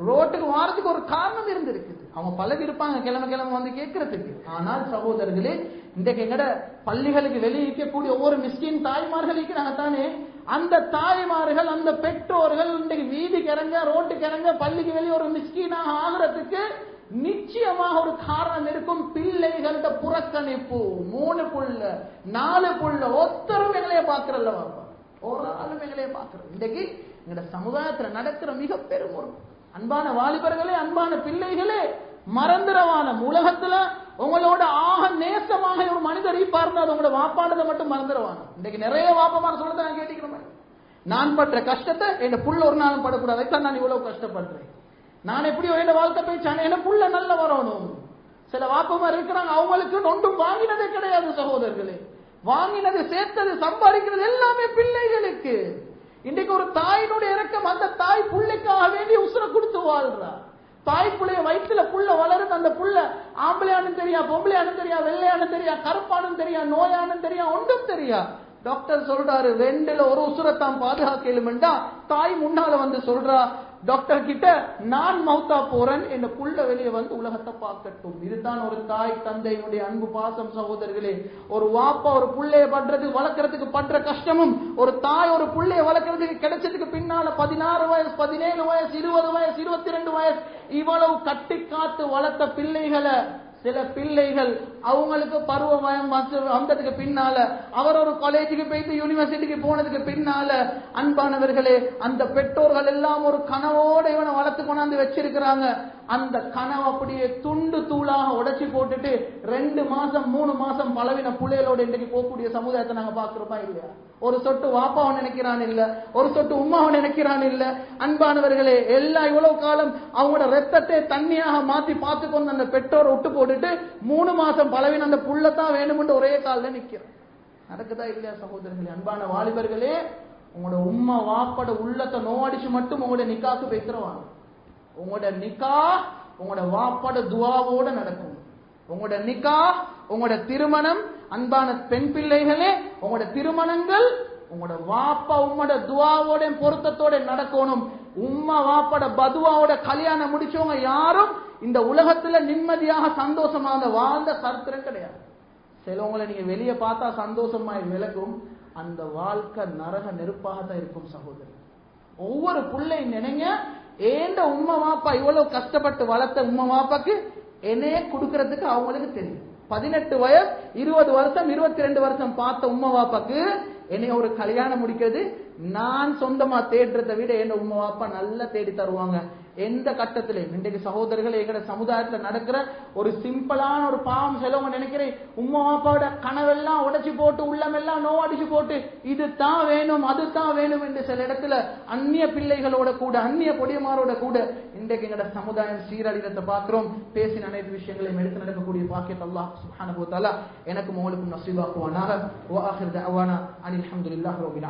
ரோட்டுக்கு வாரத்துக்கு ஒரு காரணம் இருந்திருக்குது. அவங்க பழகி இருப்பாங்க கிழமை வந்து கேட்கறதுக்கு. ஆனால் சகோதரர்களே, இன்றைக்கு எங்கட பள்ளிகளுக்கு வெளியே இருக்கக்கூடிய ஒவ்வொரு மிஸ்கின் தாய்மார்கள் இருக்கிறாங்க தானே, அந்த தாய்மார்கள் அந்த பெற்றோர்கள் இன்றைக்கு வீதிக்கு இறங்க, ரோட்டுக்கு இறங்க, பள்ளிக்கு வெளியே ஒரு மிஸ்கீனாக ஆகிறதுக்கு நிச்சயமாக ஒரு காரணம் இருக்கும். பிள்ளைகளோட புறக்கணிப்பு. 3 புள்ள 4 புள்ள ஒத்தரும் எங்களையே பார்க்கிறல்ல வாப்பா, ஒரு ஆளும் எங்களையே பார்க்கிறோம். இன்றைக்கு எங்கட சமுதாயத்தில் நடக்கிற மிக பெரும் ஒரு அன்பான வாலிபர்களே, அன்பான பிள்ளைகளே, மறந்துடவான உலகத்துல உங்களோட ஆக நேசமாக ஒரு மனிதர் இருப்பாருன்னு அது உங்களோட வாப்பானதை மட்டும் மறந்துடவான. இன்றைக்கு நிறைய வாப்பமான சொல்றதை நான் கேட்டுக்கிறேன். நான் பண்ற கஷ்டத்தை என் புள்ள ஒரு நாளும் படக்கூடாது, நான் இவ்வளவு கஷ்டப்படுறேன், நான் எப்படியோ என் வாழ்க்கை போயிச்சானே என் புள்ள நல்ல வரணும். சில வாப்பமார் இருக்கிறாங்க, அவங்களுக்கு ஒன்றும் வாங்கினதே கிடையாது சகோதரர்களே. வாங்கினது, சேர்த்தது, சம்பாதிக்கிறது எல்லாமே பிள்ளைகளுக்கு. இன்றைக்கு ஒரு தாயினுடைய இறக்கம், அந்த தாய் புள்ளைக்காக வேண்டி உசுர கொடுத்து வாழ்றா. தாய் புள்ளைய வயிற்றுல புள்ள வளருது, அந்த புள்ள ஆம்பளையானு தெரியா, பொம்பளையானு தெரியா, வெள்ளையானு தெரியா, கருப்பானு தெரியா, நோயானு தெரியா, ஒன்றும் தெரியா. டாக்டர் சொல்றாரு 2ல ஒரு உசுரத்தான் பாதுகாக்கலுமெண்டா, தாய் முன்னால வந்து சொல்றா டாக்டர் கிட்ட, நான் மௌத்தா போறேன், என்ன புள்ள வெளியே வந்து உலகத்தை பார்க்கட்டும். இதுதான் ஒரு தாய் தந்தையினுடைய அன்பு பாசம் சகோதரர்களே. ஒரு வாப்பா ஒரு புள்ளைய பண்றது வளர்க்கறதுக்கு பண்ற கஷ்டமும், ஒரு தாய் ஒரு புள்ளைய வளர்க்கறதுக்கு கிடைச்சதுக்கு பின்னால 16 வயசு 17 வயசு 20 வயசு 22 வயசு இவ்வளவு கட்டி காத்து வளர்த்த பிள்ளைகளை, சில பிள்ளைகள் அவங்களுக்கு பருவ வந்ததுக்கு பின்னால, அவர் ஒரு காலேஜுக்கு போயிட்டு யூனிவர்சிட்டிக்கு போனதுக்கு பின்னால, அன்பானவர்களே, அந்த பெற்றோர்கள் எல்லாம் ஒரு கனவோட இவனை வளர்த்து கொண்டாந்து வச்சிருக்கிறாங்க. அந்த கனவு அப்படியே துண்டு தூளாக உடைச்சி போட்டுட்டு 2 மாசம் 3 மாசம் பலவின பிள்ளைகளோட இன்றைக்கு போகக்கூடிய சமுதாயத்தை நாங்க பாக்குறோமா இல்லையா? ஒரு சொட்டு வாப்பாவை நினைக்கிறான் இல்ல, ஒரு சொட்டு உம்மாவை நினைக்கிறான் இல்ல. அன்பானவர்களே, எல்லாம் இவ்வளவு காலம் அவங்களோட ரத்தத்தை தண்ணியாக மாத்தி பார்த்து கொண்டு அந்த பெற்றோரை விட்டு போட்டுட்டு 3 மாசம் பலவின அந்த புள்ளத்தான் வேணும்னு ஒரே காலில் நிக்கிறோம். நடக்குதா இல்லையா சகோதரர்களே? அன்பான வாலிபர்களே, உங்களோட உம்மா வாப்பட உள்ளத்தை நோடிச்சு மட்டும் உங்களோட நிக்காக்கு வைக்கிறவாங்க. உங்களோட நிக்கா உங்களோட வாப்பட துவாவோட நடக்கும். உங்களோட நிக்கா, உங்களோட திருமணம், அன்பான பெண் பிள்ளைகளே, உங்களோட திருமணங்கள் உங்களோட வாப்பா உம்மோட துவாவோட பொருத்தத்தோட நடக்கணும். உம்மா வாப்பட பதுவாவோட கல்யாணம் முடிச்சவங்க யாரும் இந்த உலகத்துல நிம்மதியாக சந்தோஷமாக வாழ்ந்த சரித்திரம் கிடையாது. சிலவங்களை நீங்க வெளியே பார்த்தா சந்தோஷமா விலகும், அந்த வாழ்க்கை நரக நெருப்பாகத்தான் இருக்கும் சகோதரி. ஒவ்வொரு பிள்ளை நினைங்க, ஏண்ட உம்மா வாப்பா இவ்வளவு கஷ்டப்பட்டு வளர்த்த உம்மா வாப்பாக்கு என்னையே கொடுக்கறதுக்கு அவங்களுக்கு தெரியும். 18 வயசு 20 வருஷம் 22 வருஷம் பார்த்த உம்மா வாப்பாக்கு என்னைய ஒரு கல்யாணம் முடிக்கிறது நான் சொந்தமா தேடுறதை விட என்ன உம்மா வாப்பா நல்லா தேடி தருவாங்க. எந்த கட்டத்திலையும் இன்றைக்கு சகோதரர்கள் எங்கட சமுதாயத்துல நடக்கிற ஒரு சிம்பிளான ஒரு பாவம் செலவங்க நினைக்கிறேன், உம்மா வாப்பாவோட கனவெல்லாம் உடைச்சு போட்டு உள்ளமெல்லாம் நோவடிச்சு போட்டு இதுதான் வேணும் அதுதான் வேணும் என்று சில இடத்துல அந்நிய பிள்ளைகளோட கூட அந்நிய பொடியமாரோட கூட இன்றைக்கு எங்கட சமுதாயம் சீரழிதத்தை பார்க்கிறோம். பேசின அனைத்து விஷயங்களையும் எடுத்து நடக்கக்கூடிய பாக்கியத்தை அல்லாஹ் சுப்ஹானஹு வ தஆலா எனக்கும் உங்களுக்கும் நசீபாக்குவானாக. வ ஆகிர் தஅவானா அனில் ஹம்துலில்லாஹி ரப்பில் ஆலமீன்.